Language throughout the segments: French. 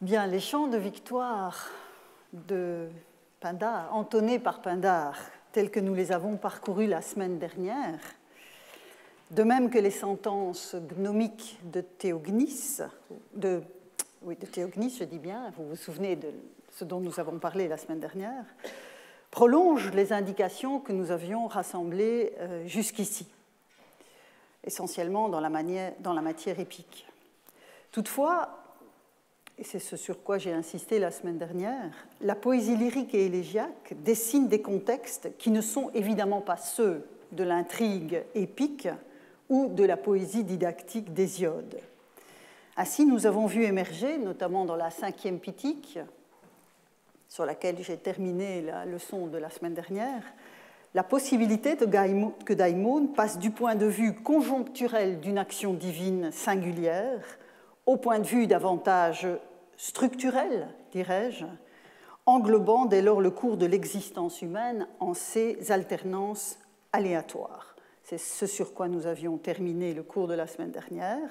Bien, les chants de victoire de Pindare, entonnés par Pindare, tels que nous les avons parcourus la semaine dernière, de même que les sentences gnomiques de Théognis, de Théognis, je dis bien, vous vous souvenez de ce dont nous avons parlé la semaine dernière, prolongent les indications que nous avions rassemblées jusqu'ici, essentiellement dans la matière épique. Toutefois, et c'est ce sur quoi j'ai insisté la semaine dernière, la poésie lyrique et élégiaque dessine des contextes qui ne sont évidemment pas ceux de l'intrigue épique ou de la poésie didactique d'Hésiode. Ainsi, nous avons vu émerger, notamment dans la 5e Pitique, sur laquelle j'ai terminé la leçon de la semaine dernière, la possibilité que Daimon passe du point de vue conjoncturel d'une action divine singulière au point de vue davantage structurel, dirais-je, englobant dès lors le cours de l'existence humaine en ses alternances aléatoires. C'est ce sur quoi nous avions terminé le cours de la semaine dernière.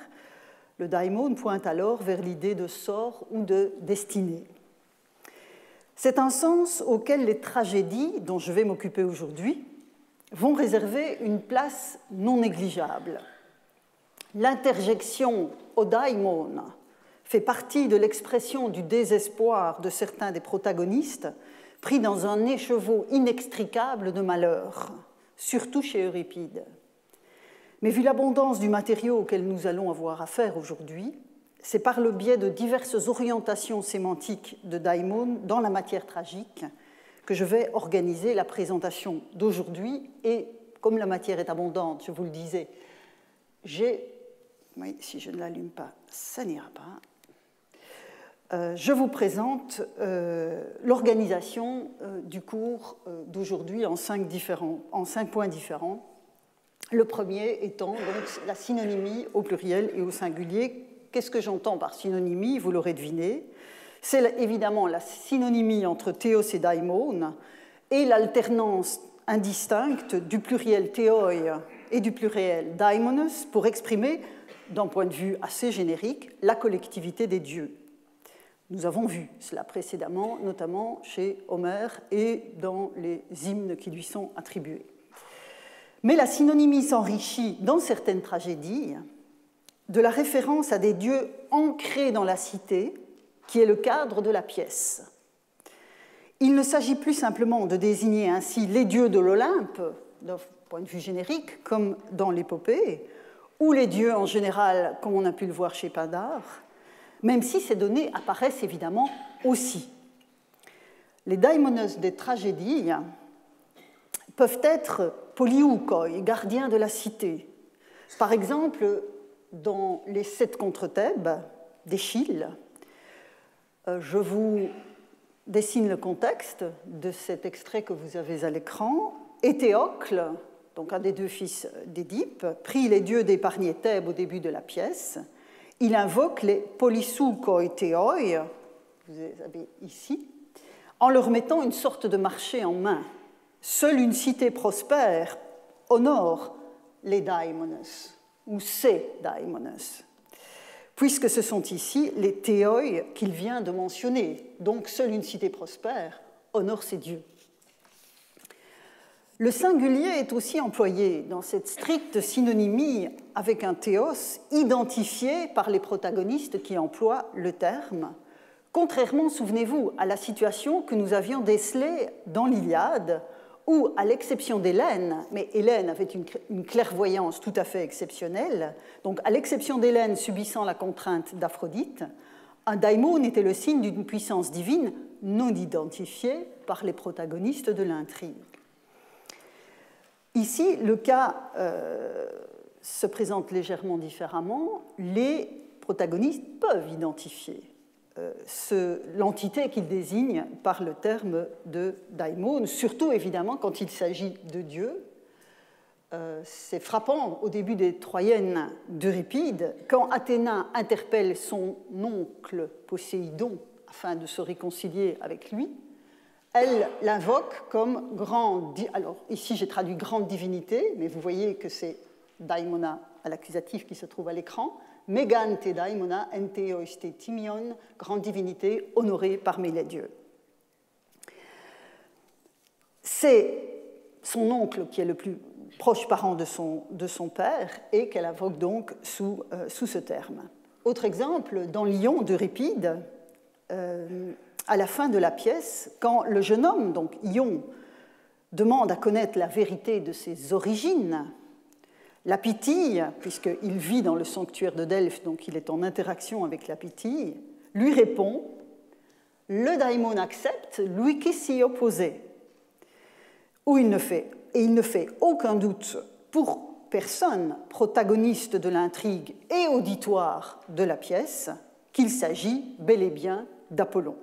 Le daimon pointe alors vers l'idée de sort ou de destinée. C'est un sens auquel les tragédies, dont je vais m'occuper aujourd'hui, vont réserver une place non négligeable. L'interjection au daimon fait partie de l'expression du désespoir de certains des protagonistes pris dans un écheveau inextricable de malheur, surtout chez Euripide. Mais vu l'abondance du matériau auquel nous allons avoir affaire aujourd'hui, c'est par le biais de diverses orientations sémantiques de daimon dans la matière tragique que je vais organiser la présentation d'aujourd'hui. Et comme la matière est abondante, je vous le disais, oui, si je ne l'allume pas, ça n'ira pas. Je vous présente l'organisation du cours d'aujourd'hui en 5 points différents. Le premier étant donc la synonymie au pluriel et au singulier. Qu'est-ce que j'entends par synonymie? Vous l'aurez deviné. C'est évidemment la synonymie entre théos et daimon et l'alternance indistincte du pluriel théoi et du pluriel daimonos pour exprimer, d'un point de vue assez générique, la collectivité des dieux. Nous avons vu cela précédemment, notamment chez Homère et dans les hymnes qui lui sont attribués. Mais la synonymie s'enrichit dans certaines tragédies de la référence à des dieux ancrés dans la cité, qui est le cadre de la pièce. Il ne s'agit plus simplement de désigner ainsi les dieux de l'Olympe, d'un point de vue générique, comme dans l'épopée, ou les dieux en général, comme on a pu le voir chez Pindare, même si ces données apparaissent évidemment aussi. Les daimonos des tragédies peuvent être polioukoi, gardiens de la cité. Par exemple, dans les 7 contre Thèbes d'Échille, je vous dessine le contexte de cet extrait que vous avez à l'écran. Éthéocle, donc un des 2 fils d'Édipe, prie les dieux d'épargner Thèbes au début de la pièce. Il invoque les polissoukoi théoi, vous avez ici, en leur mettant une sorte de marché en main. Seule une cité prospère honore les daimonos, ou ces daimonos, puisque ce sont ici les théoi qu'il vient de mentionner. Donc seule une cité prospère honore ses dieux. Le singulier est aussi employé dans cette stricte synonymie avec un théos identifié par les protagonistes qui emploient le terme, contrairement, souvenez-vous, à la situation que nous avions décelée dans l'Iliade, où, à l'exception d'Hélène, mais Hélène avait une clairvoyance tout à fait exceptionnelle, donc à l'exception d'Hélène subissant la contrainte d'Aphrodite, un daimon était le signe d'une puissance divine non identifiée par les protagonistes de l'intrigue. Ici, le cas se présente légèrement différemment. Les protagonistes peuvent identifier l'entité qu'ils désignent par le terme de daimon, surtout évidemment quand il s'agit de Dieu. C'est frappant au début des Troyennes d'Euripide, quand Athéna interpelle son oncle Poséidon afin de se réconcilier avec lui. Elle l'invoque comme grande. Alors, ici, j'ai traduit grande divinité, mais vous voyez que c'est daimona à l'accusatif qui se trouve à l'écran. Megan te daimona ente oiste timion, grande divinité honorée parmi les dieux. C'est son oncle qui est le plus proche parent de son père et qu'elle invoque donc sous ce terme. Autre exemple, dans l'Ion d'Euripide, à la fin de la pièce, quand le jeune homme, donc Ion, demande à connaître la vérité de ses origines, la Pythie, puisqu'il vit dans le sanctuaire de Delphes, donc il est en interaction avec la Pythie, lui répond « Le daimon accepte, lui qui s'y opposait ». Où il ne fait aucun doute pour personne, protagoniste de l'intrigue et auditoire de la pièce, qu'il s'agit bel et bien d'Apollon.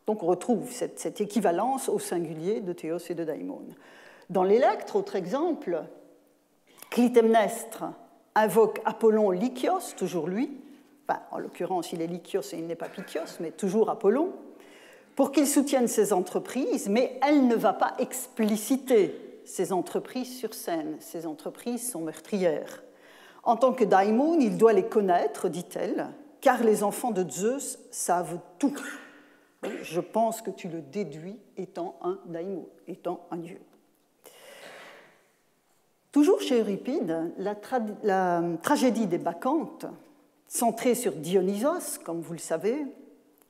Donc on retrouve cette équivalence au singulier de Théos et de Daimon. Dans l'Électre, autre exemple, Clytemnestre invoque Apollon Lykios, toujours lui, enfin, en l'occurrence il est Lykios et il n'est pas Pythios, mais toujours Apollon, pour qu'il soutienne ses entreprises, mais elle ne va pas expliciter ses entreprises sur scène. Ses entreprises sont meurtrières. En tant que daimon, il doit les connaître, dit-elle, car les enfants de Zeus savent tout. Je pense que tu le déduis étant un daimon, étant un dieu. Toujours chez Euripide, la tragédie des Bacchantes, centrée sur Dionysos, comme vous le savez,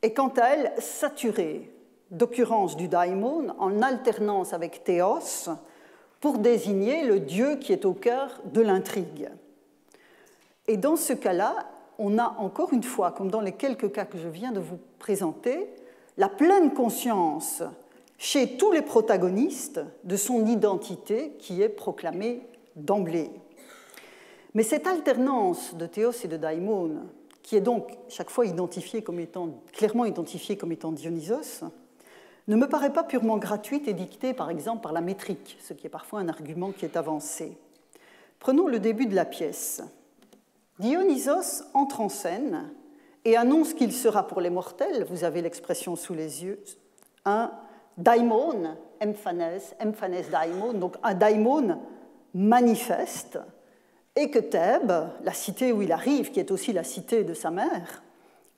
est quant à elle saturée d'occurrences du daimon en alternance avec Théos pour désigner le dieu qui est au cœur de l'intrigue. Et dans ce cas-là, on a encore une fois, comme dans les quelques cas que je viens de vous présenter, la pleine conscience chez tous les protagonistes de son identité qui est proclamée d'emblée. Mais cette alternance de Théos et de daimon, qui est donc chaque fois clairement identifiée comme étant Dionysos, ne me paraît pas purement gratuite et dictée par exemple par la métrique, ce qui est parfois un argument qui est avancé. Prenons le début de la pièce. Dionysos entre en scène et annonce qu'il sera pour les mortels, vous avez l'expression sous les yeux, un daimon, emphanes daimon, donc un daimon manifeste, et que Thèbes, la cité où il arrive, qui est aussi la cité de sa mère,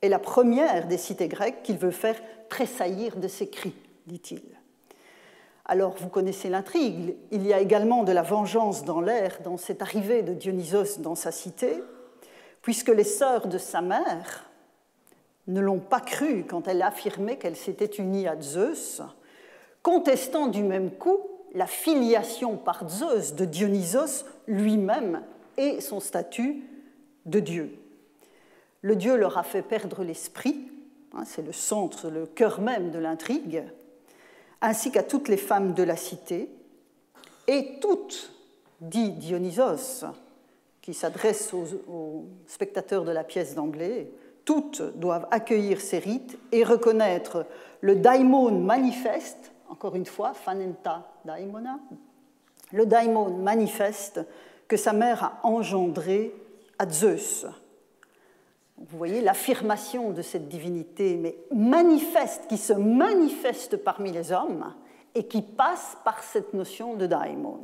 est la première des cités grecques qu'il veut faire tressaillir de ses cris, dit-il. Alors, vous connaissez l'intrigue, il y a également de la vengeance dans l'air, dans cette arrivée de Dionysos dans sa cité, puisque les sœurs de sa mère ne l'ont pas cru quand elle affirmait qu'elle s'était unie à Zeus, contestant du même coup la filiation par Zeus de Dionysos lui-même et son statut de dieu. Le dieu leur a fait perdre l'esprit, c'est le centre, le cœur même de l'intrigue, ainsi qu'à toutes les femmes de la cité, et toutes, dit Dionysos, qui s'adresse aux spectateurs de la pièce d'emblée, toutes doivent accueillir ces rites et reconnaître le daimon manifeste, encore une fois, phanenta daimona, le daimon manifeste que sa mère a engendré à Zeus. Vous voyez l'affirmation de cette divinité, mais manifeste, qui se manifeste parmi les hommes et qui passe par cette notion de daimon.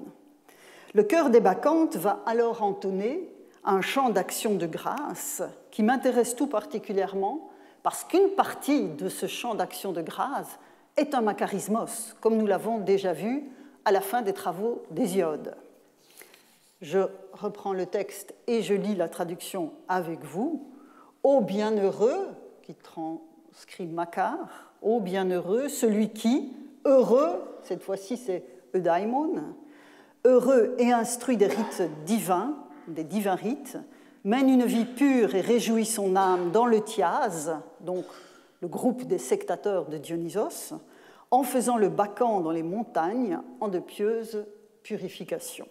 Le chœur des Bacchantes va alors entonner un chant d'action de grâce qui m'intéresse tout particulièrement parce qu'une partie de ce chant d'action de grâce est un macarismos, comme nous l'avons déjà vu à la fin des travaux d'Hésiode. Je reprends le texte et je lis la traduction avec vous. Ô bienheureux, qui transcrit Macar, ô bienheureux, celui qui, heureux, cette fois-ci c'est eudaimon, heureux et instruit des rites divins, des divins rites, mène une vie pure et réjouit son âme dans le Thiase, donc le groupe des sectateurs de Dionysos, en faisant le Bacchant dans les montagnes en de pieuses purifications.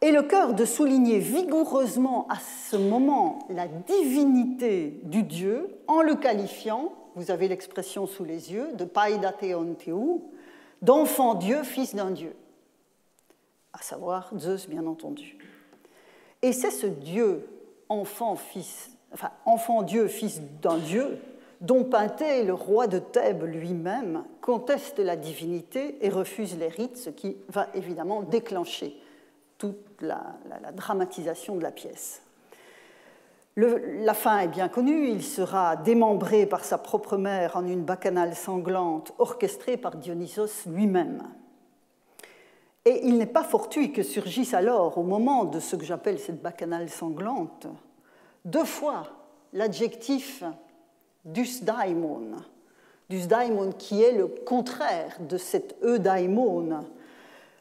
Et le cœur de souligner vigoureusement à ce moment la divinité du Dieu en le qualifiant, vous avez l'expression sous les yeux, de paidatheon theou, d'enfant Dieu, fils d'un Dieu, à savoir Zeus bien entendu. Et c'est ce Dieu, enfant Dieu, fils d'un Dieu, dont Pynthée, le roi de Thèbes lui-même, conteste la divinité et refuse les rites, ce qui va évidemment déclencher toute la dramatisation de la pièce. La fin est bien connue, il sera démembré par sa propre mère en une bacchanale sanglante orchestrée par Dionysos lui-même. Et il n'est pas fortuit que surgisse alors, au moment de ce que j'appelle cette bacchanale sanglante, 2 fois l'adjectif dysdaimon. Dysdaimon qui est le contraire de cet eudaimon.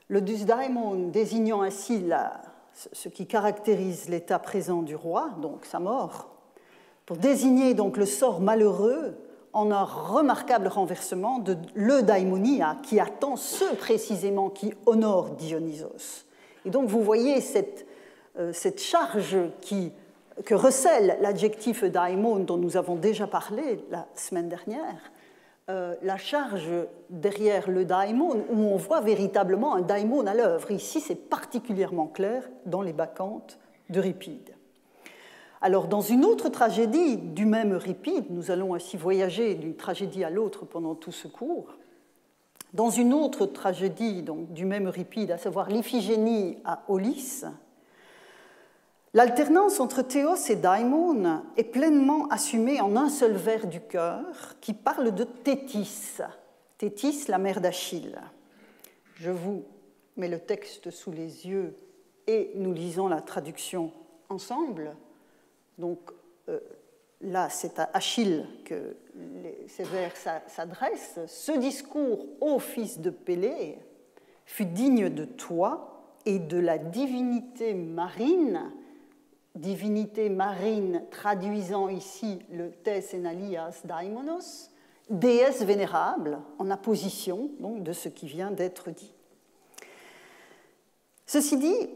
Le dysdaimon désignant ainsi ce qui caractérise l'état présent du roi, donc sa mort, pour désigner donc le sort malheureux en un remarquable renversement de l'eudaimonia qui attend ceux précisément qui honorent Dionysos. Et donc vous voyez cette charge que recèle l'adjectif eudaimon dont nous avons déjà parlé la semaine dernière, la charge derrière le daimon, où on voit véritablement un daimon à l'œuvre. Ici, c'est particulièrement clair dans les Bacchantes d'Euripide. Alors, dans une autre tragédie du même Euripide, nous allons ainsi voyager d'une tragédie à l'autre pendant tout ce cours. Dans une autre tragédie donc, du même Euripide, à savoir l'Iphigénie à Aulis, l'alternance entre théos et daimon est pleinement assumée en un seul vers du chœur qui parle de Thétis, Thétis, la mère d'Achille. Je vous mets le texte sous les yeux et nous lisons la traduction ensemble. Donc là, c'est à Achille que ces vers s'adressent. Ce discours, ô fils de Pélée, fut digne de toi et de la divinité marine traduisant ici le tes enalias daimonos, déesse vénérable, en apposition donc, de ce qui vient d'être dit. Ceci dit,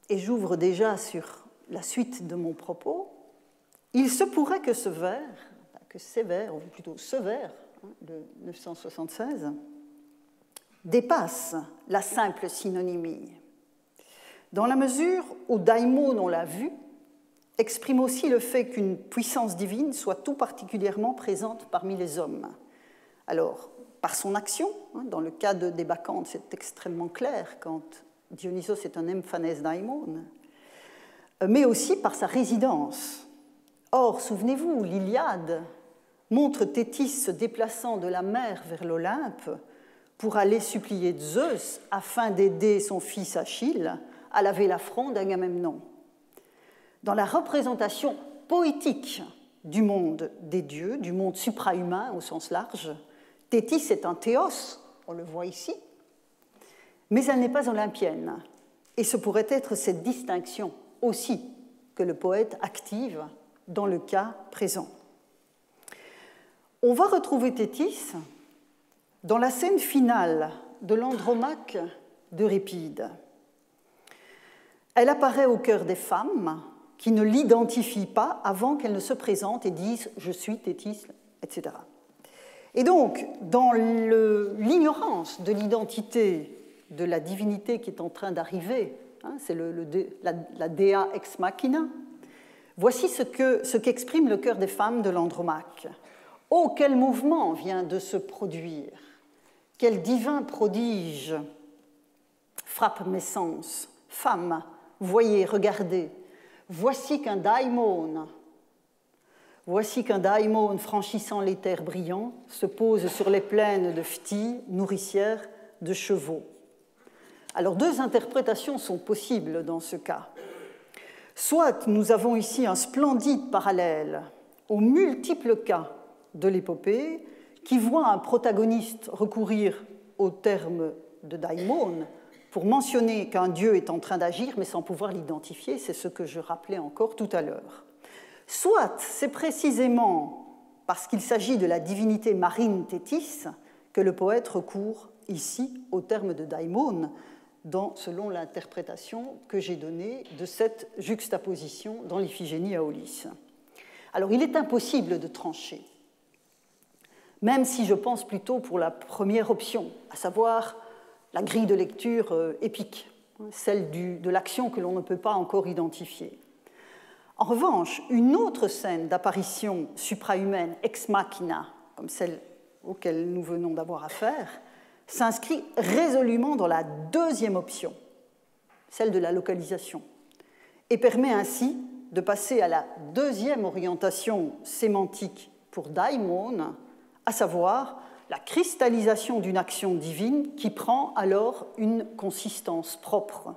et j'ouvre déjà sur la suite de mon propos, il se pourrait que ces vers, ou plutôt ce vers de 976, dépasse la simple synonymie, dans la mesure où daimon, on l'a vu, exprime aussi le fait qu'une puissance divine soit tout particulièrement présente parmi les hommes. Alors, par son action, dans le cas des Bacchantes, c'est extrêmement clair quand Dionysos est un emphanès daimon, mais aussi par sa résidence. Or, souvenez-vous, l'Iliade montre Thétis se déplaçant de la mer vers l'Olympe pour aller supplier Zeus afin d'aider son fils Achille à laver l'affront d'Agamemnon. Dans la représentation poétique du monde des dieux, du monde suprahumain au sens large, Thétis est un théos, on le voit ici, mais elle n'est pas olympienne. Et ce pourrait être cette distinction aussi que le poète active dans le cas présent. On va retrouver Thétis dans la scène finale de l'Andromaque d'Euripide. Elle apparaît au cœur des femmes qui ne l'identifient pas avant qu'elle ne se présente et disent « je suis Thétis », etc. Et donc, dans l'ignorance de l'identité de la divinité qui est en train d'arriver, c'est la Dea ex machina, voici ce qu'exprime le cœur des femmes de l'Andromaque. Oh, quel mouvement vient de se produire! Quel divin prodige frappe mes sens! Femmes, voyez, regardez, voici qu'un daimon franchissant l'éther brillant se pose sur les plaines de Phthie, nourricière de chevaux. Alors, 2 interprétations sont possibles dans ce cas. Soit nous avons ici un splendide parallèle aux multiples cas de l'épopée qui voit un protagoniste recourir au terme de daimon pour mentionner qu'un dieu est en train d'agir, mais sans pouvoir l'identifier, c'est ce que je rappelais encore tout à l'heure. Soit c'est précisément parce qu'il s'agit de la divinité marine Thétis que le poète recourt ici au terme de daimon, selon l'interprétation que j'ai donnée de cette juxtaposition dans l'Iphigénie à Aulis. Alors il est impossible de trancher, même si je pense plutôt pour la première option, à savoir la grille de lecture épique, celle de l'action que l'on ne peut pas encore identifier. En revanche, une autre scène d'apparition suprahumaine ex machina, comme celle auquel nous venons d'avoir affaire, s'inscrit résolument dans la deuxième option, celle de la localisation, et permet ainsi de passer à la deuxième orientation sémantique pour daimon, à savoir la cristallisation d'une action divine qui prend alors une consistance propre.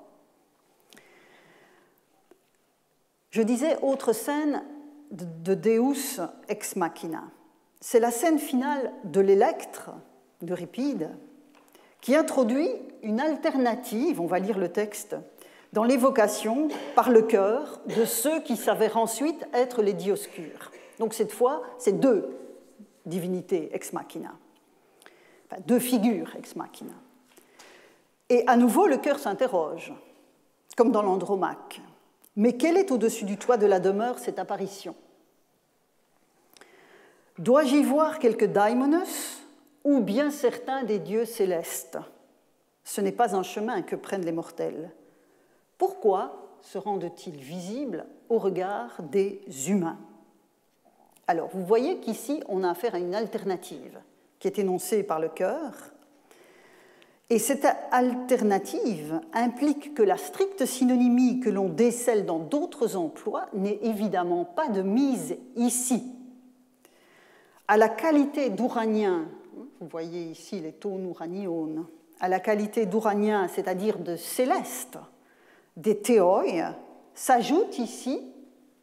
Je disais autre scène de Deus ex machina. C'est la scène finale de l'Électre d'Euripide qui introduit une alternative, on va lire le texte, dans l'évocation par le cœur de ceux qui s'avèrent ensuite être les Dioscures. Donc cette fois, c'est deux divinités ex machina, enfin, deux figures ex machina. Et à nouveau, le cœur s'interroge, comme dans l'Andromaque. Mais quelle est au-dessus du toit de la demeure cette apparition? Dois-je y voir quelque daimonos ou bien certains des dieux célestes? Ce n'est pas un chemin que prennent les mortels. Pourquoi se rendent-ils visibles au regard des humains? Alors, vous voyez qu'ici, on a affaire à une alternative qui est énoncée par le cœur. Et cette alternative implique que la stricte synonymie que l'on décèle dans d'autres emplois n'est évidemment pas de mise ici. À la qualité d'ouranien, vous voyez ici les tons ouranion, à la qualité d'ouranien, c'est-à-dire de céleste, des théoi, s'ajoute ici,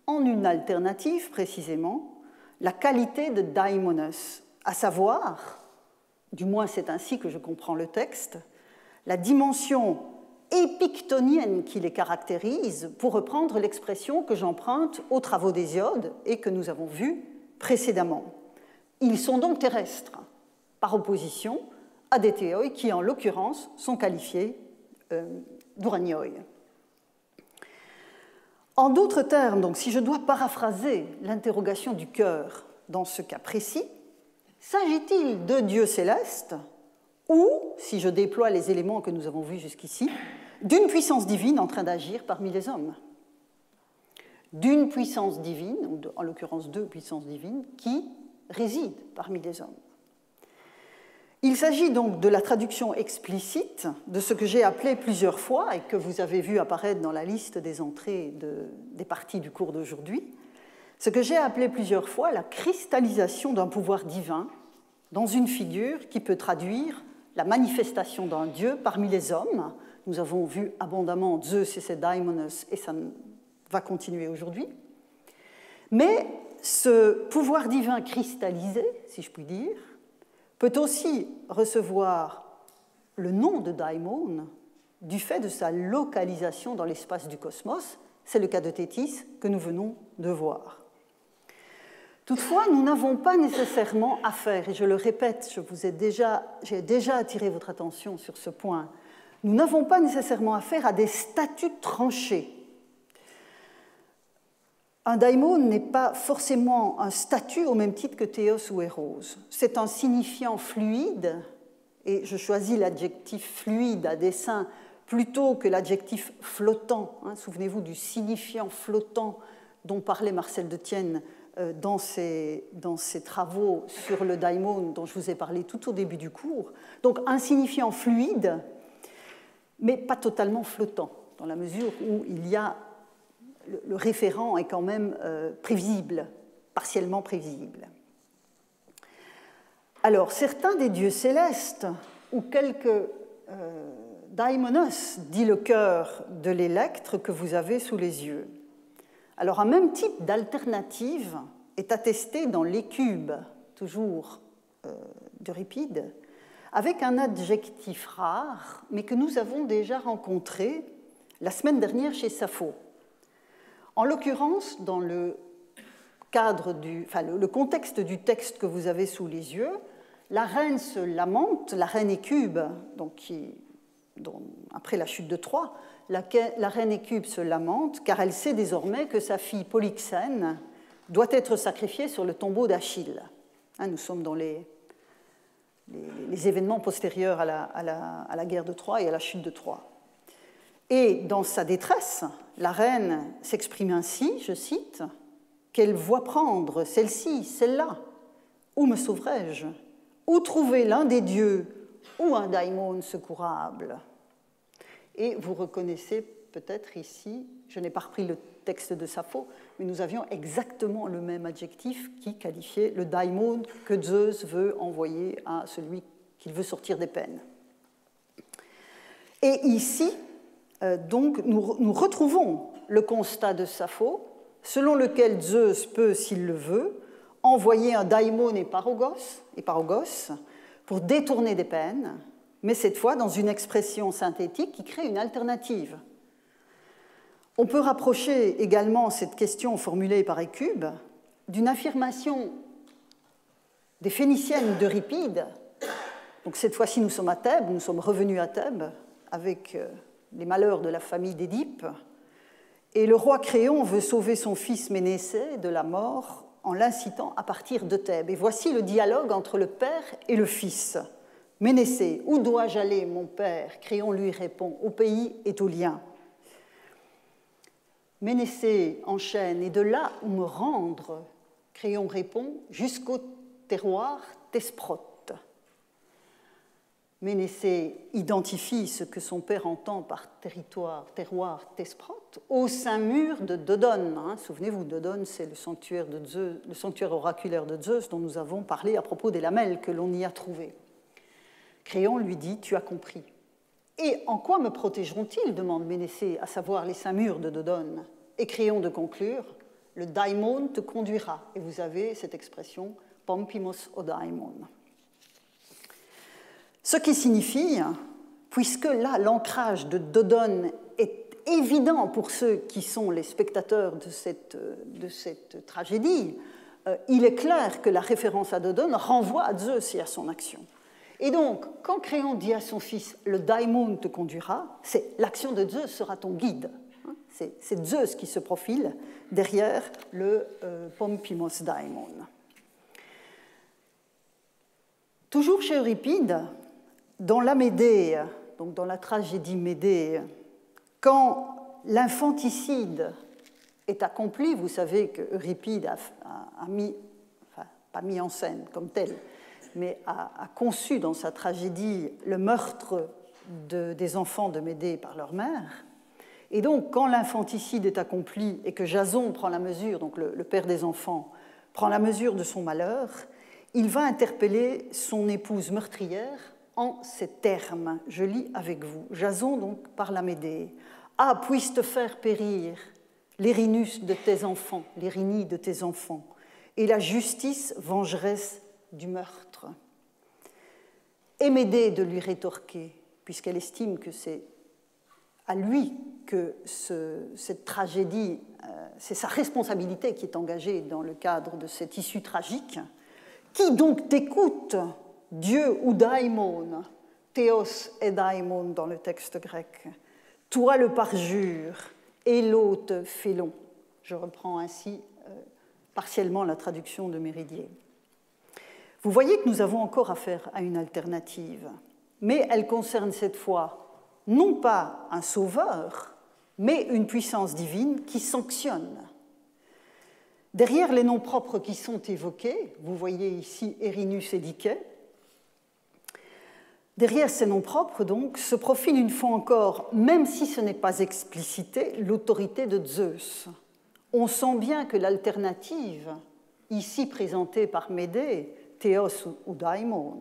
en une alternative précisément, la qualité de daimonos, à savoir, du moins c'est ainsi que je comprends le texte, la dimension épictonienne qui les caractérise, pour reprendre l'expression que j'emprunte aux travaux d'Hésiode et que nous avons vus précédemment. Ils sont donc terrestres, par opposition à des théoi qui, en l'occurrence, sont qualifiés d'ouranioi. En d'autres termes, donc, si je dois paraphraser l'interrogation du cœur dans ce cas précis, s'agit-il de dieux célestes ou, si je déploie les éléments que nous avons vus jusqu'ici, d'une puissance divine en train d'agir parmi les hommes? D'une puissance divine, ou en l'occurrence deux puissances divines, qui résident parmi les hommes. Il s'agit donc de la traduction explicite de ce que j'ai appelé plusieurs fois et que vous avez vu apparaître dans la liste des entrées des parties du cours d'aujourd'hui, ce que j'ai appelé plusieurs fois la cristallisation d'un pouvoir divin dans une figure qui peut traduire la manifestation d'un dieu parmi les hommes. Nous avons vu abondamment Zeus et ses daimonos, et ça va continuer aujourd'hui. Mais ce pouvoir divin cristallisé, si je puis dire, peut aussi recevoir le nom de daimon du fait de sa localisation dans l'espace du cosmos. C'est le cas de Thétis que nous venons de voir. Toutefois, nous n'avons pas nécessairement affaire, et je le répète, j'ai déjà attiré votre attention sur ce point, nous n'avons pas nécessairement affaire à des statuts tranchés. Un daimon n'est pas forcément un statut au même titre que théos ou héros. C'est un signifiant fluide, et je choisis l'adjectif fluide à dessein plutôt que l'adjectif flottant. Souvenez-vous du signifiant flottant dont parlait Marcel de Tienne dans ses travaux sur le daimon dont je vous ai parlé tout au début du cours. Donc un signifiant fluide, mais pas totalement flottant, dans la mesure où il y a le référent est quand même prévisible, partiellement prévisible. Alors, certains des dieux célestes, ou quelques daimonos, dit le cœur de l'Électre que vous avez sous les yeux. Alors, un même type d'alternative est attesté dans l'Écube, toujours d'Euripide, avec un adjectif rare, mais que nous avons déjà rencontré la semaine dernière chez Sappho. En l'occurrence, dans le contexte du texte que vous avez sous les yeux, la reine se lamente, la reine Écube, après la chute de Troie, la reine Écube se lamente car elle sait désormais que sa fille Polyxène doit être sacrifiée sur le tombeau d'Achille. Nous sommes dans les événements postérieurs à la guerre de Troie et à la chute de Troie. Et dans sa détresse, la reine s'exprime ainsi, je cite, « Quelle voie prendre, celle-ci, celle-là? Où me sauverai-je? Où trouver l'un des dieux ou un daimon secourable ?» Et vous reconnaissez peut-être ici, je n'ai pas repris le texte de Sappho, mais nous avions exactement le même adjectif qui qualifiait le daimon que Zeus veut envoyer à celui qu'il veut sortir des peines. Et ici, donc, nous retrouvons le constat de Sappho, selon lequel Zeus peut, s'il le veut, envoyer un daimon éparogos pour détourner des peines, mais cette fois dans une expression synthétique qui crée une alternative. On peut rapprocher également cette question formulée par Écube d'une affirmation des Phéniciennes d'Euripide. Donc cette fois-ci, nous sommes à Thèbes, nous sommes revenus à Thèbes avec les malheurs de la famille d'Édipe. Et le roi Créon veut sauver son fils Ménécée de la mort en l'incitant à partir de Thèbes. Et voici le dialogue entre le père et le fils. Ménécée, où dois-je aller, mon père? Créon lui répond, au pays éolien. Ménécée enchaîne, et de là où me rendre? Créon répond, jusqu'au terroir Thesprote. Ménécée identifie ce que son père entend par terroir Thesprote, au sein mur de Dodone. Souvenez-vous, Dodone, c'est le sanctuaire de Zeus, le sanctuaire oraculaire de Zeus dont nous avons parlé à propos des lamelles que l'on y a trouvées. Créon lui dit, tu as compris. Et en quoi me protégeront-ils, demande Ménécée, à savoir les 5 murs de Dodone. Et Créon de conclure, le daimon te conduira. Et vous avez cette expression, pompimos o daimon. Ce qui signifie, puisque là l'ancrage de Dodone est évident pour ceux qui sont les spectateurs de cette tragédie, il est clair que la référence à Dodone renvoie à Zeus et à son action. Et donc, quand Créon dit à son fils « le daimon te conduira », c'est l'action de Zeus sera ton guide. C'est Zeus qui se profile derrière le pompimos daimon. Toujours chez Euripide, dans la Médée, donc dans la tragédie Médée, quand l'infanticide est accompli, vous savez que Euripide a mis, enfin, pas mis en scène comme tel, mais a conçu dans sa tragédie le meurtre des enfants de Médée par leur mère. Et donc, quand l'infanticide est accompli et que Jason prend la mesure, donc le père des enfants, prend la mesure de son malheur, il va interpeller son épouse meurtrière en ces termes. Je lis avec vous. Jason donc parle à Médée. « Ah, puisse te faire périr l'Érinus de tes enfants, l'Érinie de tes enfants, et la justice vengeresse du meurtre. » Et Médée de lui rétorquer, puisqu'elle estime que c'est à lui que cette tragédie, c'est sa responsabilité qui est engagée dans le cadre de cette issue tragique. Qui donc t'écoute, Dieu ou daimon, théos et daimon dans le texte grec, toi le parjure et l'hôte félon. Je reprends ainsi partiellement la traduction de Méridier. Vous voyez que nous avons encore affaire à une alternative, mais elle concerne cette fois non pas un sauveur, mais une puissance divine qui sanctionne. Derrière les noms propres qui sont évoqués, vous voyez ici Erinus et Dikée, derrière ces noms propres, donc, se profile une fois encore, même si ce n'est pas explicité, l'autorité de Zeus. On sent bien que l'alternative, ici présentée par Médée, Théos ou daimon,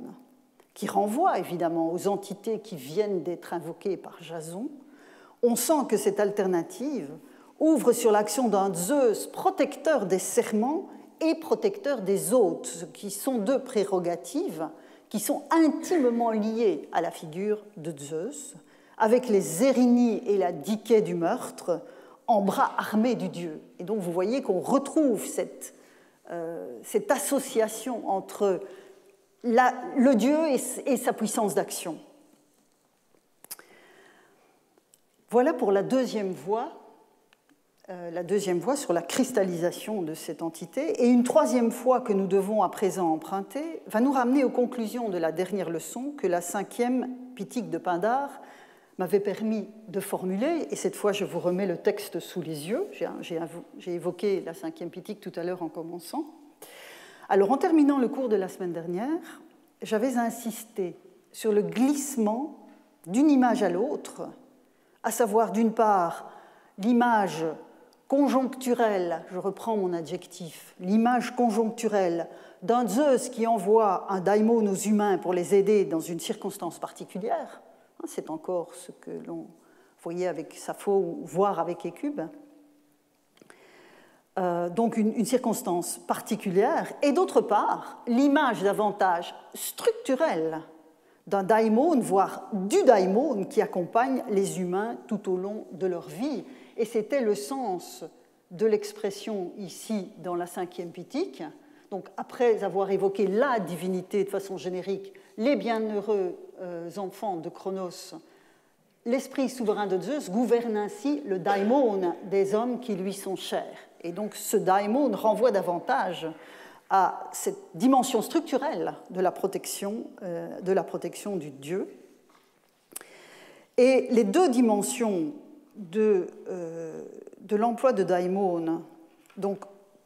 qui renvoie évidemment aux entités qui viennent d'être invoquées par Jason, on sent que cette alternative ouvre sur l'action d'un Zeus protecteur des serments et protecteur des hôtes, ce qui sont deux prérogatives qui sont intimement liées à la figure de Zeus, avec les Érinies et la Dikée du meurtre en bras armés du dieu. Et donc vous voyez qu'on retrouve cette association entre le dieu et sa puissance d'action. Voilà pour la deuxième voie sur la cristallisation de cette entité. Et une troisième voie que nous devons à présent emprunter va nous ramener aux conclusions de la dernière leçon que la 5e Pitique de Pindare m'avait permis de formuler. Et cette fois, je vous remets le texte sous les yeux. J'ai évoqué la 5e Pitique tout à l'heure en commençant. Alors, en terminant le cours de la semaine dernière, j'avais insisté sur le glissement d'une image à l'autre à savoir d'une part l'image conjoncturelle, je reprends mon adjectif, l'image conjoncturelle d'un Zeus qui envoie un daimon aux humains pour les aider dans une circonstance particulière. C'est encore ce que l'on voyait avec Sappho ou voir avec Hécube. Donc une circonstance particulière. Et d'autre part, l'image davantage structurelle d'un daimon, voire du daimon qui accompagne les humains tout au long de leur vie. Et c'était le sens de l'expression ici dans la 5e Pitique. Donc, après avoir évoqué la divinité de façon générique, les bienheureux enfants de Cronos, l'esprit souverain de Zeus gouverne ainsi le daimon des hommes qui lui sont chers. Et donc, ce daimon renvoie davantage à cette dimension structurelle de la protection du dieu. Et les deux dimensions de l'emploi de daimon, donc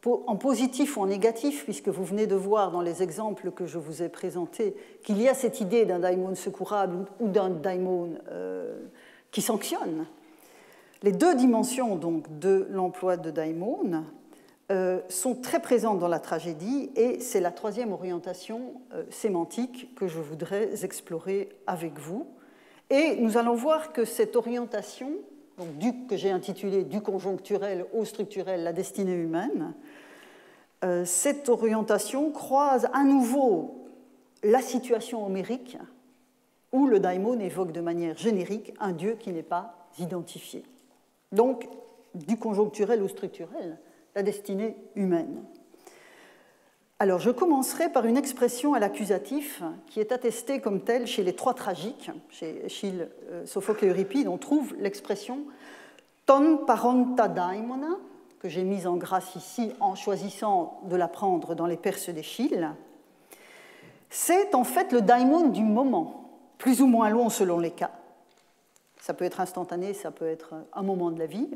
en positif ou en négatif, puisque vous venez de voir dans les exemples que je vous ai présentés qu'il y a cette idée d'un daimon secourable ou d'un daimon qui sanctionne. Les deux dimensions donc, de l'emploi de daimon sont très présentes dans la tragédie et c'est la troisième orientation sémantique que je voudrais explorer avec vous. Et nous allons voir que cette orientation, donc que j'ai intitulée du conjoncturel au structurel, la destinée humaine, cette orientation croise à nouveau la situation homérique où le daimon évoque de manière générique un dieu qui n'est pas identifié. Donc, du conjoncturel au structurel, la destinée humaine. Alors, je commencerai par une expression à l'accusatif qui est attestée comme telle chez les trois tragiques, chez Échille, Sophocle et Euripide. On trouve l'expression ton paronta daimona, que j'ai mise en grâce ici en choisissant de la prendre dans les Perses d'Échille. C'est en fait le daimon du moment, plus ou moins long selon les cas. Ça peut être instantané, ça peut être un moment de la vie.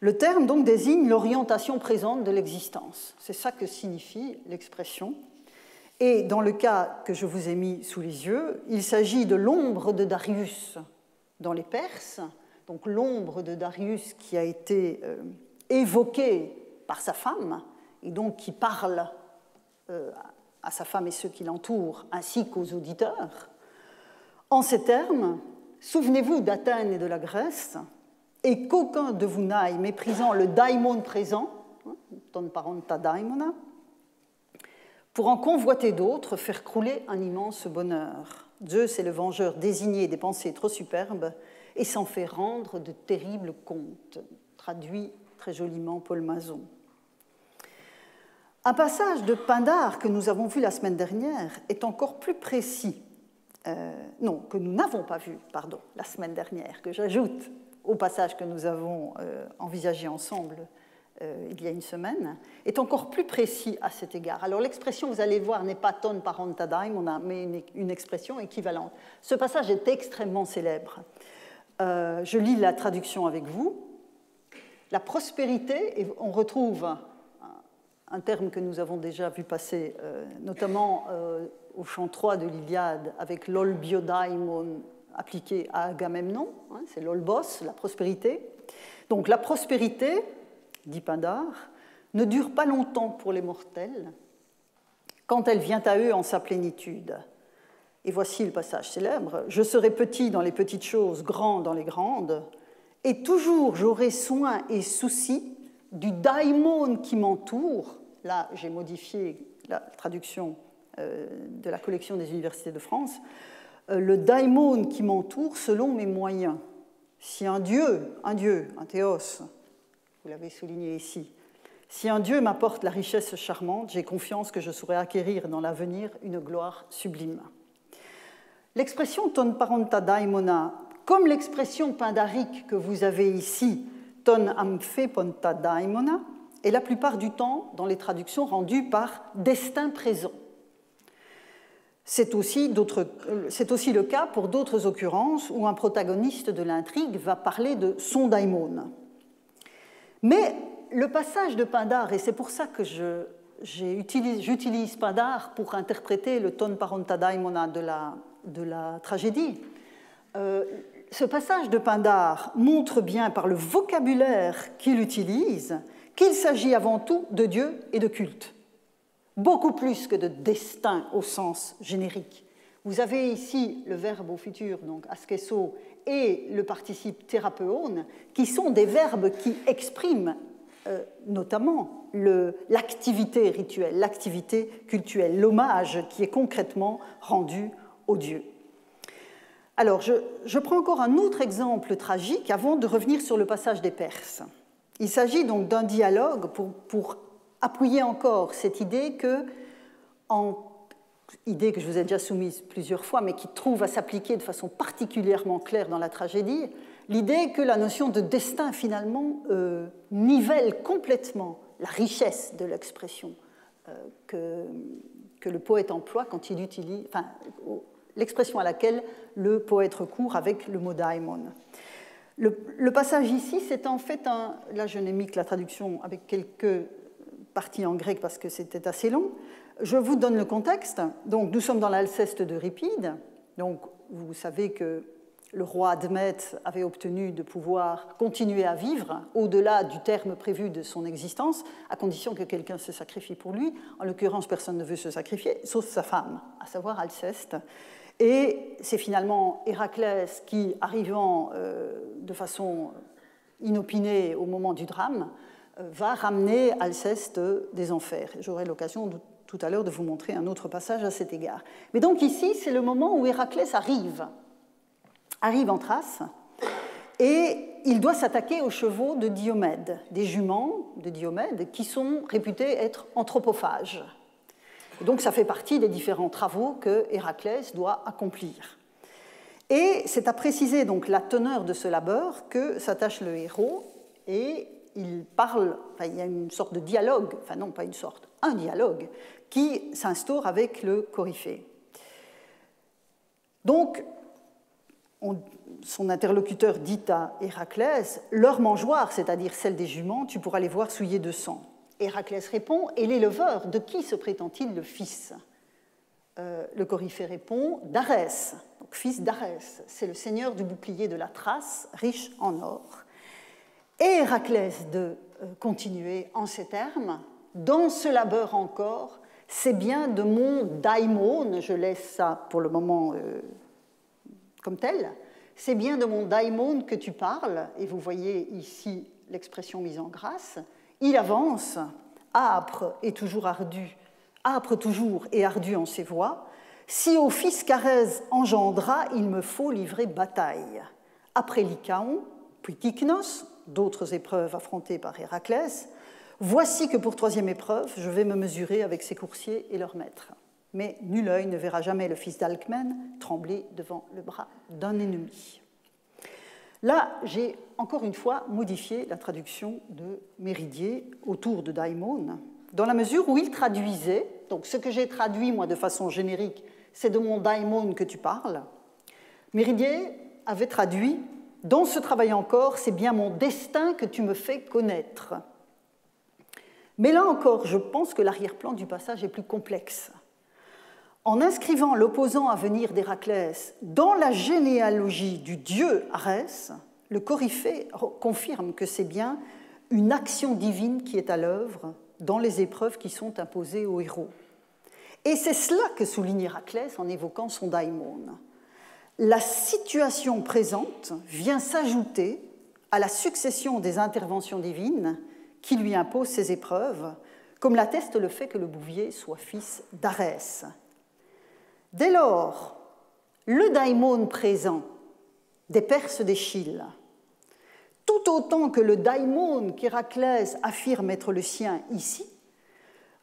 Le terme donc désigne l'orientation présente de l'existence. C'est ça que signifie l'expression. Et dans le cas que je vous ai mis sous les yeux, il s'agit de l'ombre de Darius dans les Perses, donc l'ombre de Darius qui a été évoquée par sa femme, et donc qui parle à sa femme et ceux qui l'entourent, ainsi qu'aux auditeurs. En ces termes, souvenez-vous d'Athènes et de la Grèce, et qu'aucun de vous n'aille méprisant le daimon présent, ton parenta daimona, pour en convoiter d'autres, faire crouler un immense bonheur. Zeus est le vengeur désigné des pensées trop superbes et s'en fait rendre de terribles comptes, traduit très joliment Paul Mazon. Un passage de Pindare que nous avons vu la semaine dernière est encore plus précis, que nous n'avons pas vu, la semaine dernière, que j'ajoute au passage que nous avons envisagé ensemble il y a une semaine, est encore plus précis à cet égard. Alors l'expression, vous allez voir, n'est pas ton parenta daimona, mais une expression équivalente. Ce passage est extrêmement célèbre. Je lis la traduction avec vous. La prospérité, et on retrouve un terme que nous avons déjà vu passer, notamment au chant 3 de l'Iliade, avec l'olbiodaimon appliqué à Agamemnon, c'est l'olbos, la prospérité. Donc la prospérité, dit Pindare, ne dure pas longtemps pour les mortels quand elle vient à eux en sa plénitude. Et voici le passage célèbre. « Je serai petit dans les petites choses, grand dans les grandes, et toujours j'aurai soin et souci du daimon qui m'entoure. » Là, j'ai modifié la traduction de la collection des universités de France. Le daimon qui m'entoure selon mes moyens. Si un dieu, un théos, vous l'avez souligné ici, si un dieu m'apporte la richesse charmante, j'ai confiance que je saurai acquérir dans l'avenir une gloire sublime. L'expression ton parenta daimona, comme l'expression pindarique que vous avez ici, ton amphe ponta daimona, est la plupart du temps dans les traductions rendues par destin présent. C'est aussi le cas pour d'autres occurrences où un protagoniste de l'intrigue va parler de son daimon. Mais le passage de Pindare, et c'est pour ça que j'utilise Pindare pour interpréter le ton parenta daimona de la tragédie, ce passage de Pindare montre bien par le vocabulaire qu'il utilise qu'il s'agit avant tout de Dieu et de culte, beaucoup plus que de destin au sens générique. Vous avez ici le verbe au futur, donc askeso, et le participe thérapeone, qui sont des verbes qui expriment notamment l'activité rituelle, l'activité cultuelle, l'hommage qui est concrètement rendu aux dieux. Alors, je prends encore un autre exemple tragique avant de revenir sur le passage des Perses. Il s'agit donc d'un dialogue pour appuyer encore cette idée idée que je vous ai déjà soumise plusieurs fois, mais qui trouve à s'appliquer de façon particulièrement claire dans la tragédie, l'idée que la notion de destin, finalement, nivelle complètement la richesse de l'expression que le poète emploie quand il utilise, enfin, l'expression à laquelle le poète recourt avec le mot daimon. Le passage ici, c'est en fait là je n'ai mis que la traduction avec quelques parties en grec parce que c'était assez long. Je vous donne le contexte. Donc, nous sommes dans l'Alceste d'Euripide. Donc, vous savez que le roi Admet avait obtenu de pouvoir continuer à vivre au-delà du terme prévu de son existence, à condition que quelqu'un se sacrifie pour lui. En l'occurrence, personne ne veut se sacrifier, sauf sa femme, à savoir Alceste. Et c'est finalement Héraclès qui, arrivant de façon inopinée au moment du drame, va ramener Alceste des enfers. J'aurai l'occasion tout à l'heure de vous montrer un autre passage à cet égard. Mais donc ici, c'est le moment où Héraclès arrive en Thrace, et il doit s'attaquer aux chevaux de Diomède, des juments de Diomède qui sont réputés être anthropophages. Et donc ça fait partie des différents travaux que Héraclès doit accomplir. Et c'est à préciser donc la teneur de ce labeur que s'attache le héros, et il parle, enfin, il y a une sorte de dialogue, enfin non pas une sorte, un dialogue qui s'instaure avec le coryphée. Donc, son interlocuteur dit à Héraclès, « Leur mangeoire, c'est-à-dire celle des juments, tu pourras les voir souillées de sang. » Héraclès répond, « Et l'éleveur, de qui se prétend-il le fils ?» Le coryphée répond, « d'Arès, donc fils d'Arès, c'est le seigneur du bouclier de la Thrace, riche en or. » Et Héraclès de continuer en ces termes, « Dans ce labeur encore, c'est bien de mon daimon, je laisse ça pour le moment comme tel, c'est bien de mon daimon que tu parles, et vous voyez ici l'expression mise en grâce, il avance, âpre toujours et ardu en ses voies, si au fils qu'Arès engendra, il me faut livrer bataille. Après Lycaon, puis Kyknos, d'autres épreuves affrontées par Héraclès, voici que pour troisième épreuve, je vais me mesurer avec ses coursiers et leurs maîtres. Mais nul œil ne verra jamais le fils d'Alcmène trembler devant le bras d'un ennemi. Là, j'ai encore une fois modifié la traduction de Méridier autour de daimon, dans la mesure où il traduisait, donc ce que j'ai traduit moi de façon générique, c'est de mon daimon que tu parles. Méridier avait traduit, dans ce travail encore, c'est bien mon destin que tu me fais connaître. Mais là encore, je pense que l'arrière-plan du passage est plus complexe. En inscrivant l'opposant à venir d'Héraclès dans la généalogie du dieu Arès, le coryphée confirme que c'est bien une action divine qui est à l'œuvre dans les épreuves qui sont imposées aux héros. Et c'est cela que souligne Héraclès en évoquant son daimon. La situation présente vient s'ajouter à la succession des interventions divines qui lui imposent ces épreuves, comme l'atteste le fait que le bouvier soit fils d'Arès. Dès lors, le daimon présent des Perses d'Échille, tout autant que le daimon qu'Héraclès affirme être le sien ici,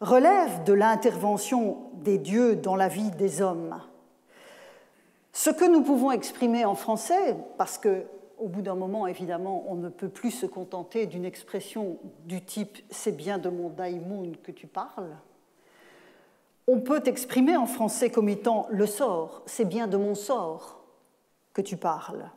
relève de l'intervention des dieux dans la vie des hommes. Ce que nous pouvons exprimer en français, parce qu'au bout d'un moment, évidemment, on ne peut plus se contenter d'une expression du type « c'est bien de mon daimon que tu parles », on peut exprimer en français comme étant le sort, c'est bien de mon sort que tu parles.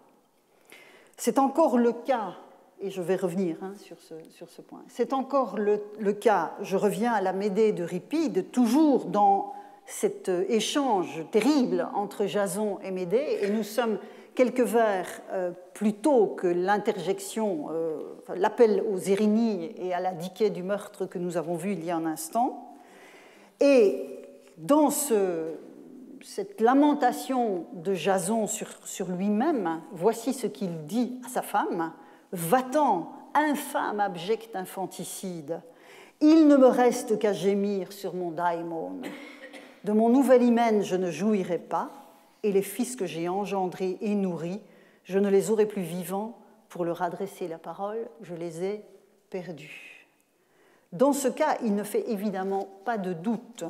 C'est encore le cas, et je vais revenir sur ce point, c'est encore le cas, je reviens à la Médée d'Euripide, toujours dans cet échange terrible entre Jason et Médée, et nous sommes quelques vers plus tôt que l'interjection, l'appel aux Érinies et à la diquée du meurtre que nous avons vu il y a un instant. Et dans cette lamentation de Jason sur lui-même, voici ce qu'il dit à sa femme: « Va-t'en, infâme, abject infanticide, il ne me reste qu'à gémir sur mon daimon. De mon nouvel hymen, je ne jouirai pas, et les fils que j'ai engendrés et nourris, je ne les aurai plus vivants pour leur adresser la parole, je les ai perdus. » Dans ce cas, il ne fait évidemment pas de doute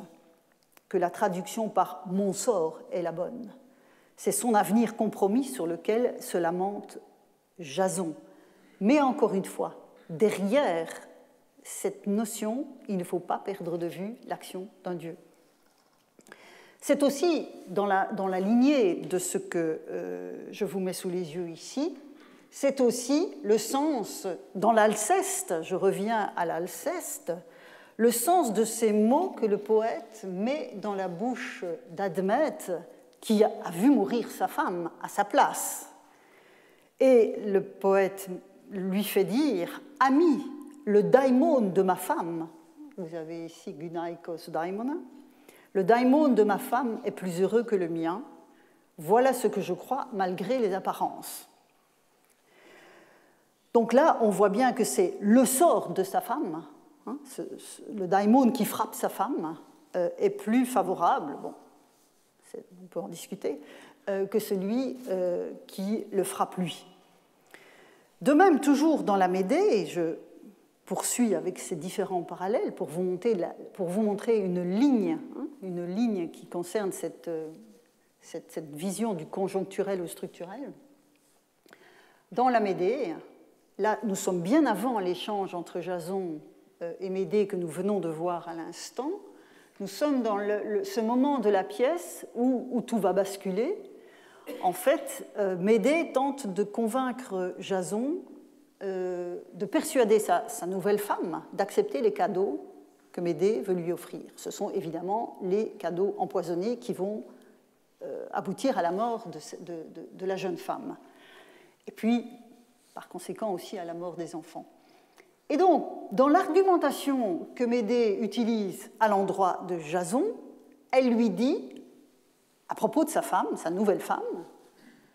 que la traduction par « mon sort » est la bonne. C'est son avenir compromis sur lequel se lamente Jason. Mais encore une fois, derrière cette notion, il ne faut pas perdre de vue l'action d'un Dieu. C'est aussi dans la lignée de ce que je vous mets sous les yeux ici, c'est aussi le sens, dans l'Alceste, je reviens à l'Alceste, le sens de ces mots que le poète met dans la bouche d'Admète, qui a vu mourir sa femme à sa place. Et le poète lui fait dire « Ami, le daimon de ma femme », vous avez ici Gunaikos daimona, le daimon de ma femme est plus heureux que le mien. Voilà ce que je crois, malgré les apparences. Donc là, on voit bien que c'est le sort de sa femme, hein, le daimon qui frappe sa femme est plus favorable, bon, on peut en discuter, que celui qui le frappe lui. De même, toujours dans la Médée, et je poursuis avec ces différents parallèles pour vous montrer une ligne qui concerne cette vision du conjoncturel au structurel. Dans la Médée, là, nous sommes bien avant l'échange entre Jason et Médée que nous venons de voir à l'instant. Nous sommes dans ce moment de la pièce où tout va basculer. En fait, Médée tente de convaincre Jason de persuader sa nouvelle femme d'accepter les cadeaux que Médée veut lui offrir. Ce sont évidemment les cadeaux empoisonnés qui vont aboutir à la mort de la jeune femme. Et puis, par conséquent, aussi à la mort des enfants. Et donc, dans l'argumentation que Médée utilise à l'endroit de Jason, elle lui dit, à propos de sa femme, sa nouvelle femme,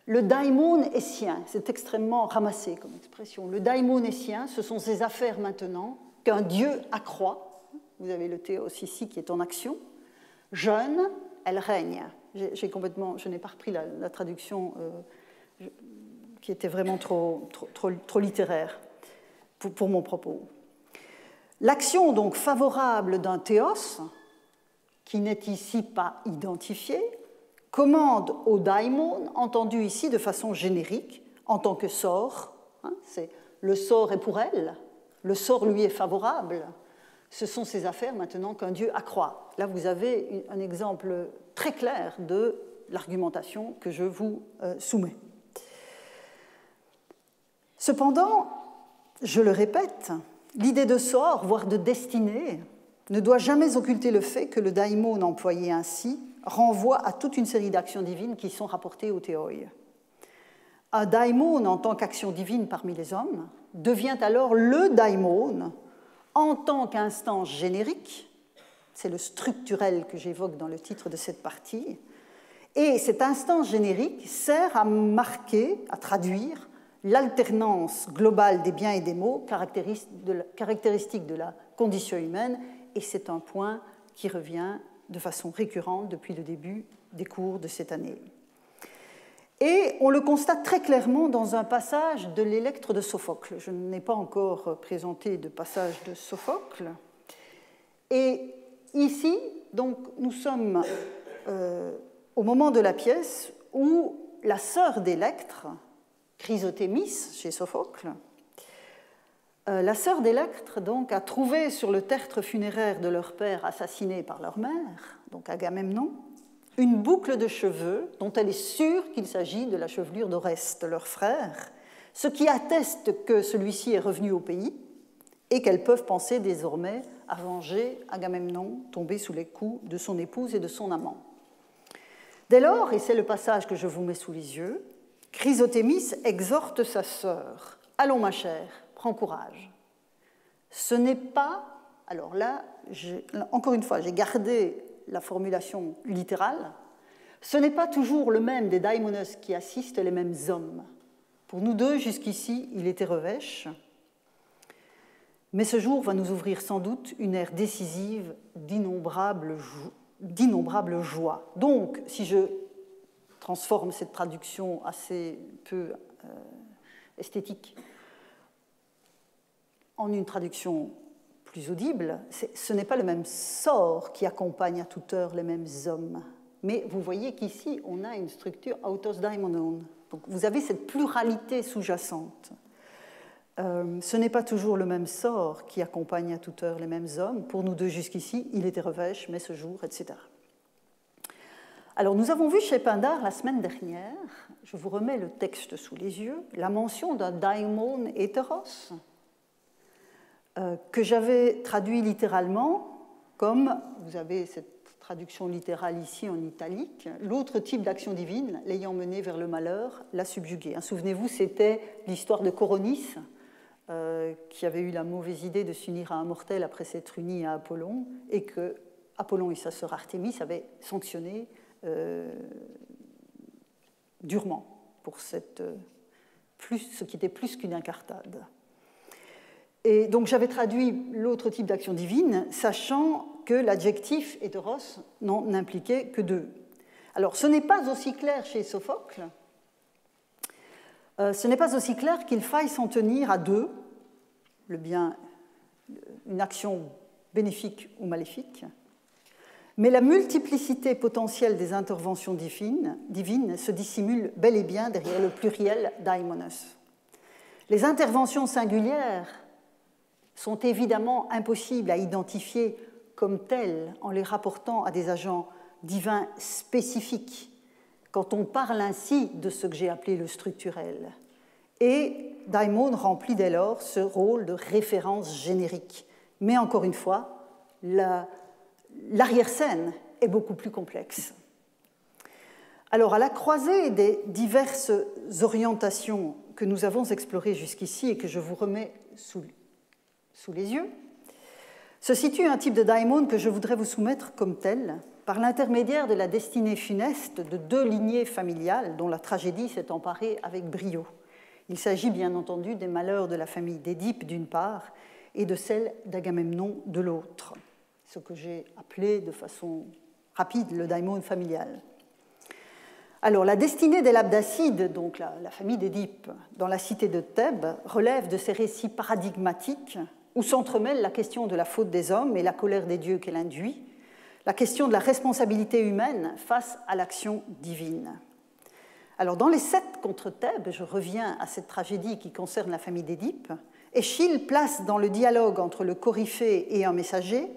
le daimon est sien. C'est extrêmement ramassé comme expression. Le daimon est sien, ce sont ses affaires maintenant qu'un dieu accroît. Vous avez le théos ici qui est en action. Jeune, elle règne. Je n'ai pas repris la traduction qui était vraiment trop littéraire pour mon propos. L'action donc favorable d'un théos, qui n'est ici pas identifié, commande au daimon, entendu ici de façon générique, en tant que sort. C'est le sort est pour elle, le sort lui est favorable. Ce sont ses affaires maintenant qu'un dieu accroît. Là, vous avez un exemple très clair de l'argumentation que je vous soumets. Cependant, je le répète, l'idée de sort, voire de destinée, ne doit jamais occulter le fait que le daimon employé ainsi renvoie à toute une série d'actions divines qui sont rapportées au théoi. Un daimon, en tant qu'action divine parmi les hommes, devient alors le daimon en tant qu'instance générique, c'est le structurel que j'évoque dans le titre de cette partie, et cette instance générique sert à marquer, à traduire l'alternance globale des biens et des maux caractéristique de la condition humaine, et c'est un point qui revient de façon récurrente depuis le début des cours de cette année. Et on le constate très clairement dans un passage de l'Électre de Sophocle. Je n'ai pas encore présenté de passage de Sophocle. Et ici, donc, nous sommes au moment de la pièce où la sœur d'Électre, Chrysothémis, chez Sophocle, la sœur d'Électre donc, a trouvé sur le tertre funéraire de leur père assassiné par leur mère, donc Agamemnon, une boucle de cheveux dont elle est sûre qu'il s'agit de la chevelure d'Oreste, leur frère, ce qui atteste que celui-ci est revenu au pays et qu'elles peuvent penser désormais à venger Agamemnon tombé sous les coups de son épouse et de son amant. Dès lors, et c'est le passage que je vous mets sous les yeux, Chrysothémis exhorte sa sœur. « Allons, ma chère, prends courage. Ce n'est pas... » Alors là, encore une fois, j'ai gardé la formulation littérale. « Ce n'est pas toujours le même des daimonos qui assistent les mêmes hommes. Pour nous deux, jusqu'ici, il était revêche. Mais ce jour va nous ouvrir sans doute une ère décisive d'innombrables joies. » Donc, si je transforme cette traduction assez peu esthétique en une traduction plus audible, ce n'est pas le même sort qui accompagne à toute heure les mêmes hommes. Mais vous voyez qu'ici, on a une structure autos daimonon. Donc, vous avez cette pluralité sous-jacente. Ce n'est pas toujours le même sort qui accompagne à toute heure les mêmes hommes. Pour nous deux jusqu'ici, il était revêche, mais ce jour, etc. Alors, nous avons vu chez Pindare la semaine dernière, je vous remets le texte sous les yeux, la mention d'un daimon hétéros, que j'avais traduit littéralement comme, vous avez cette traduction littérale ici en italique, l'autre type d'action divine, l'ayant mené vers le malheur, l'a subjugué. Souvenez-vous, c'était l'histoire de Coronis, qui avait eu la mauvaise idée de s'unir à un mortel après s'être uni à Apollon, et que Apollon et sa sœur Artémis avaient sanctionné durement pour ce qui était plus qu'une incartade. Et donc j'avais traduit l'autre type d'action divine, sachant que l'adjectif hétéros n'en impliquait que deux. Alors ce n'est pas aussi clair chez Sophocle, ce n'est pas aussi clair qu'il faille s'en tenir à deux, le bien, une action bénéfique ou maléfique, mais la multiplicité potentielle des interventions divines se dissimule bel et bien derrière le pluriel daimonos. Les interventions singulières sont évidemment impossibles à identifier comme telles en les rapportant à des agents divins spécifiques, quand on parle ainsi de ce que j'ai appelé le structurel. Et daimon remplit dès lors ce rôle de référence générique. Mais encore une fois, l'arrière-scène est beaucoup plus complexe. Alors, à la croisée des diverses orientations que nous avons explorées jusqu'ici et que je vous remets sous les yeux, se situe un type de daimon que je voudrais vous soumettre comme tel, par l'intermédiaire de la destinée funeste de deux lignées familiales dont la tragédie s'est emparée avec brio. Il s'agit bien entendu des malheurs de la famille d'Édipe d'une part et de celle d'Agamemnon de l'autre, ce que j'ai appelé de façon rapide le daimon familial. Alors, la destinée des Labdacides, donc la famille d'Édipe, dans la cité de Thèbes, relève de ces récits paradigmatiques où s'entremêlent la question de la faute des hommes et la colère des dieux qu'elle induit, la question de la responsabilité humaine face à l'action divine. Alors, dans les 7 contre Thèbes, je reviens à cette tragédie qui concerne la famille d'Édipe, Échille place dans le dialogue entre le coryphée et un messager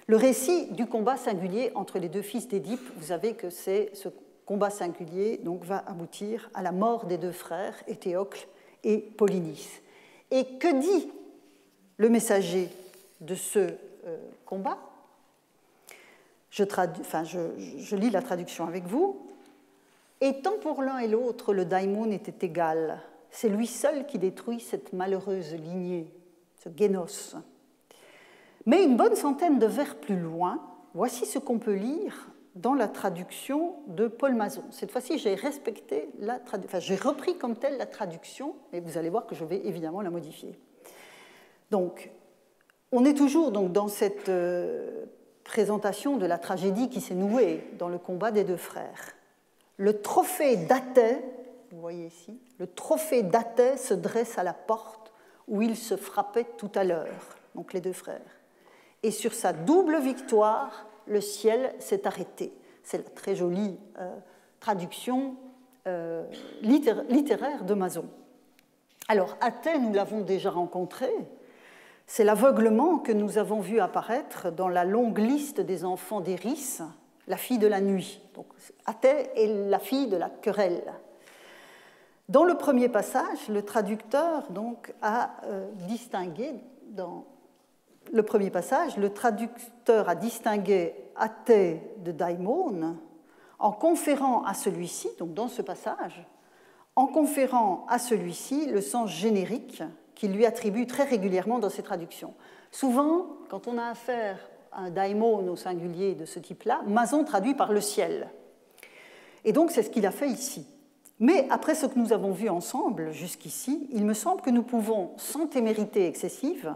le récit du combat singulier entre les deux fils d'Édipe. Vous savez que ce combat singulier donc, va aboutir à la mort des deux frères, Éthéocle et Polynice. Et que dit le messager de ce combat? Je lis la traduction avec vous. Étant pour l'un et l'autre le daimon était égal, c'est lui seul qui détruit cette malheureuse lignée, ce génos. Mais une bonne centaine de vers plus loin, voici ce qu'on peut lire dans la traduction de Paul Mazon. Cette fois-ci, j'ai repris comme telle la traduction, mais vous allez voir que je vais évidemment la modifier. Donc, on est toujours donc, dans cette présentation de la tragédie qui s'est nouée dans le combat des deux frères. Le trophée d'Athée, vous voyez ici, le trophée d'Athée se dresse à la porte où ils se frappaient tout à l'heure, donc les deux frères. Et sur sa double victoire, le ciel s'est arrêté. C'est la très jolie traduction littéraire de Mazon. Alors, Athée, nous l'avons déjà rencontré, c'est l'aveuglement que nous avons vu apparaître dans la longue liste des enfants d'Éris, la fille de la nuit. Donc, Athée est la fille de la querelle. Dans le premier passage, le traducteur donc, a distingué dans le premier passage, le traducteur a distingué Athée de daimon en conférant à celui-ci, donc dans ce passage, en conférant à celui-ci le sens générique qu'il lui attribue très régulièrement dans ses traductions. Souvent, quand on a affaire à un daimon au singulier de ce type-là, Mazon traduit par le ciel. Et donc, c'est ce qu'il a fait ici. Mais après ce que nous avons vu ensemble jusqu'ici, il me semble que nous pouvons, sans témérité excessive,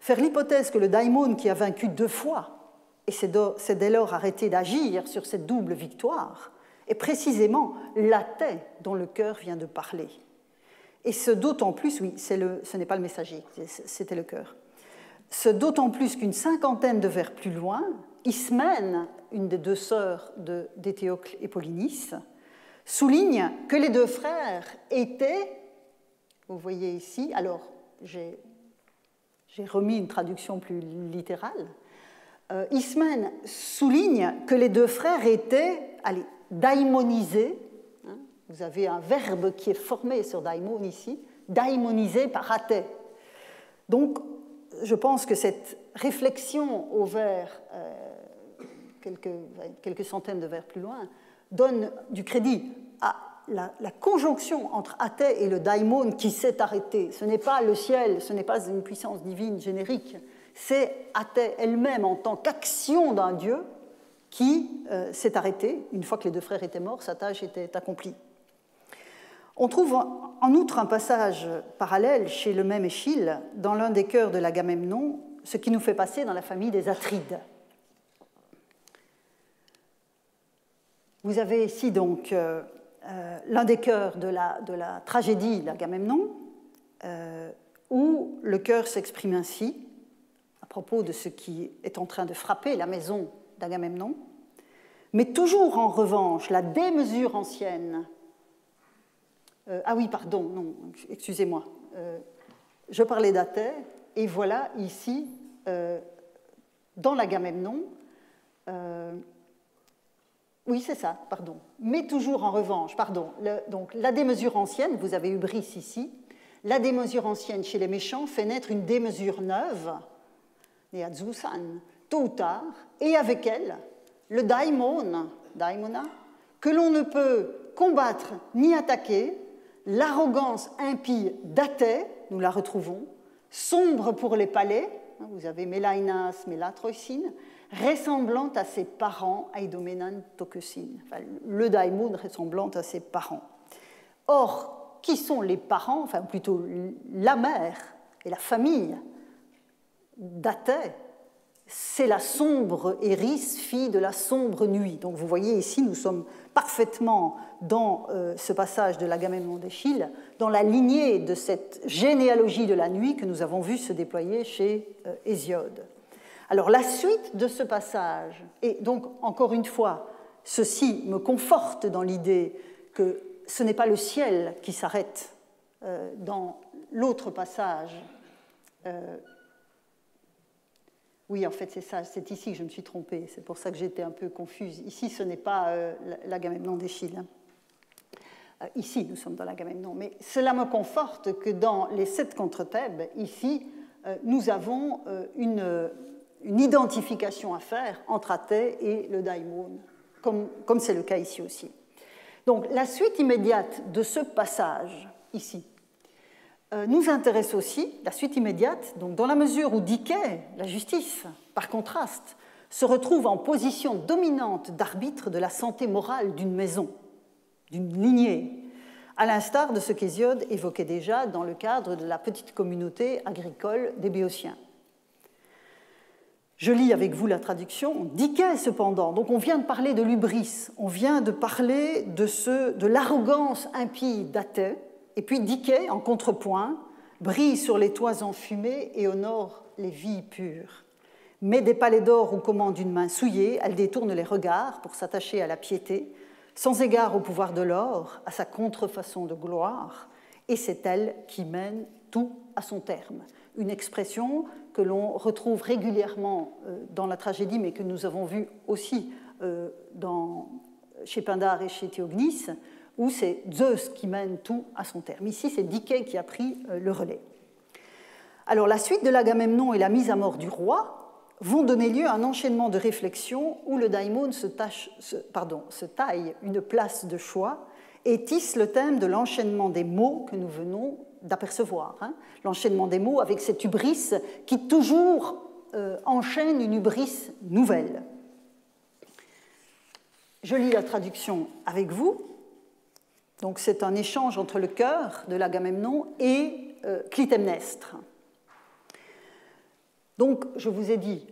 faire l'hypothèse que le daimon qui a vaincu 2 fois et s'est dès lors arrêté d'agir sur cette double victoire est précisément l'Athée dont le chœur vient de parler. Et ce d'autant plus, oui, ce n'est pas le messager, c'était le chœur. Ce d'autant plus qu'une 50aine de vers plus loin, Ismène, une des 2 sœurs d'Éthéocle et Polynice, souligne que les 2 frères étaient, vous voyez ici, alors j'ai remis une traduction plus littérale, Ismène souligne que les 2 frères étaient, daimonisés, hein, vous avez un verbe qui est formé sur daimon ici, daimonisés par Athée. Donc, je pense que cette réflexion au vers, quelques centaines de vers plus loin, donne du crédit à la conjonction entre Athée et le daimon qui s'est arrêté. Ce n'est pas le ciel, ce n'est pas une puissance divine générique, c'est Athée elle-même en tant qu'action d'un dieu qui s'est arrêtée. Une fois que les 2 frères étaient morts, sa tâche était accomplie. On trouve en outre un passage parallèle chez le même Échille, dans l'un des chœurs de l'Agamemnon, ce qui nous fait passer dans la famille des Atrides. Vous avez ici donc l'un des chœurs de la tragédie l'Agamemnon, où le chœur s'exprime ainsi, à propos de ce qui est en train de frapper la maison d'Agamemnon, mais toujours en revanche la démesure ancienne. Ah oui, pardon, non, excusez-moi. Je parlais d'Athée, et voilà ici, dans l'Agamemnon, oui, c'est ça, pardon. Mais toujours en revanche, pardon, donc la démesure ancienne, vous avez eu Brice ici, la démesure ancienne chez les méchants fait naître une démesure neuve, Neazusan, tôt ou tard, et avec elle, le daimona, que l'on ne peut combattre ni attaquer, l'arrogance impie d'Athée, nous la retrouvons, sombre pour les palais, vous avez Mélainas, Mélatroïsine, ressemblant à ses parents, Aidoménan, Tokusine, enfin, le daimon ressemblant à ses parents. Or, qui sont les parents, enfin plutôt la mère et la famille d'Athée? C'est la sombre Eris, fille de la sombre nuit. Donc vous voyez ici, nous sommes parfaitement dans ce passage de l'Agamemnon d'Échille, dans la lignée de cette généalogie de la nuit que nous avons vu se déployer chez Hésiode. Alors la suite de ce passage, et donc encore une fois, ceci me conforte dans l'idée que ce n'est pas le ciel qui s'arrête dans l'autre passage. Oui, en fait, c'est ça, c'est ici que je me suis trompée, c'est pour ça que j'étais un peu confuse. Ici, ce n'est pas l'Agamemnon d'Échille. Ici, nous sommes dans l'Agamemnon, mais cela me conforte que dans les 7 contre Thèbes, ici, nous avons une identification à faire entre Athée et le daimon, comme c'est le cas ici aussi. Donc, la suite immédiate de ce passage, ici, nous intéresse aussi, la suite immédiate, donc dans la mesure où Dikée, la justice, par contraste, se retrouve en position dominante d'arbitre de la santé morale d'une maison, d'une lignée, à l'instar de ce qu'Hésiode évoquait déjà dans le cadre de la petite communauté agricole des Béotiens. Je lis avec vous la traduction. Dikée, cependant, donc on vient de parler de l'hubris, on vient de parler de l'arrogance impie d'Athée, et puis Dikée, en contrepoint, brille sur les toits enfumés et honore les vies pures. Mais des palais d'or où commande une main souillée, elle détourne les regards pour s'attacher à la piété, sans égard au pouvoir de l'or, à sa contrefaçon de gloire, et c'est elle qui mène tout à son terme. Une expression que l'on retrouve régulièrement dans la tragédie, mais que nous avons vue aussi chez Pindare et chez Théognis, où c'est Zeus qui mène tout à son terme. Ici, c'est Dikée qui a pris le relais. Alors la suite de l'Agamemnon et la mise à mort du roi vont donner lieu à un enchaînement de réflexions où le daimon se taille une place de choix et tisse le thème de l'enchaînement des mots que nous venons d'apercevoir. L'enchaînement des mots avec cette hubris qui toujours enchaîne une hubris nouvelle. Je lis la traduction avec vous. Donc c'est un échange entre le chœur de l'Agamemnon et Clytemnestre. Donc je vous ai dit,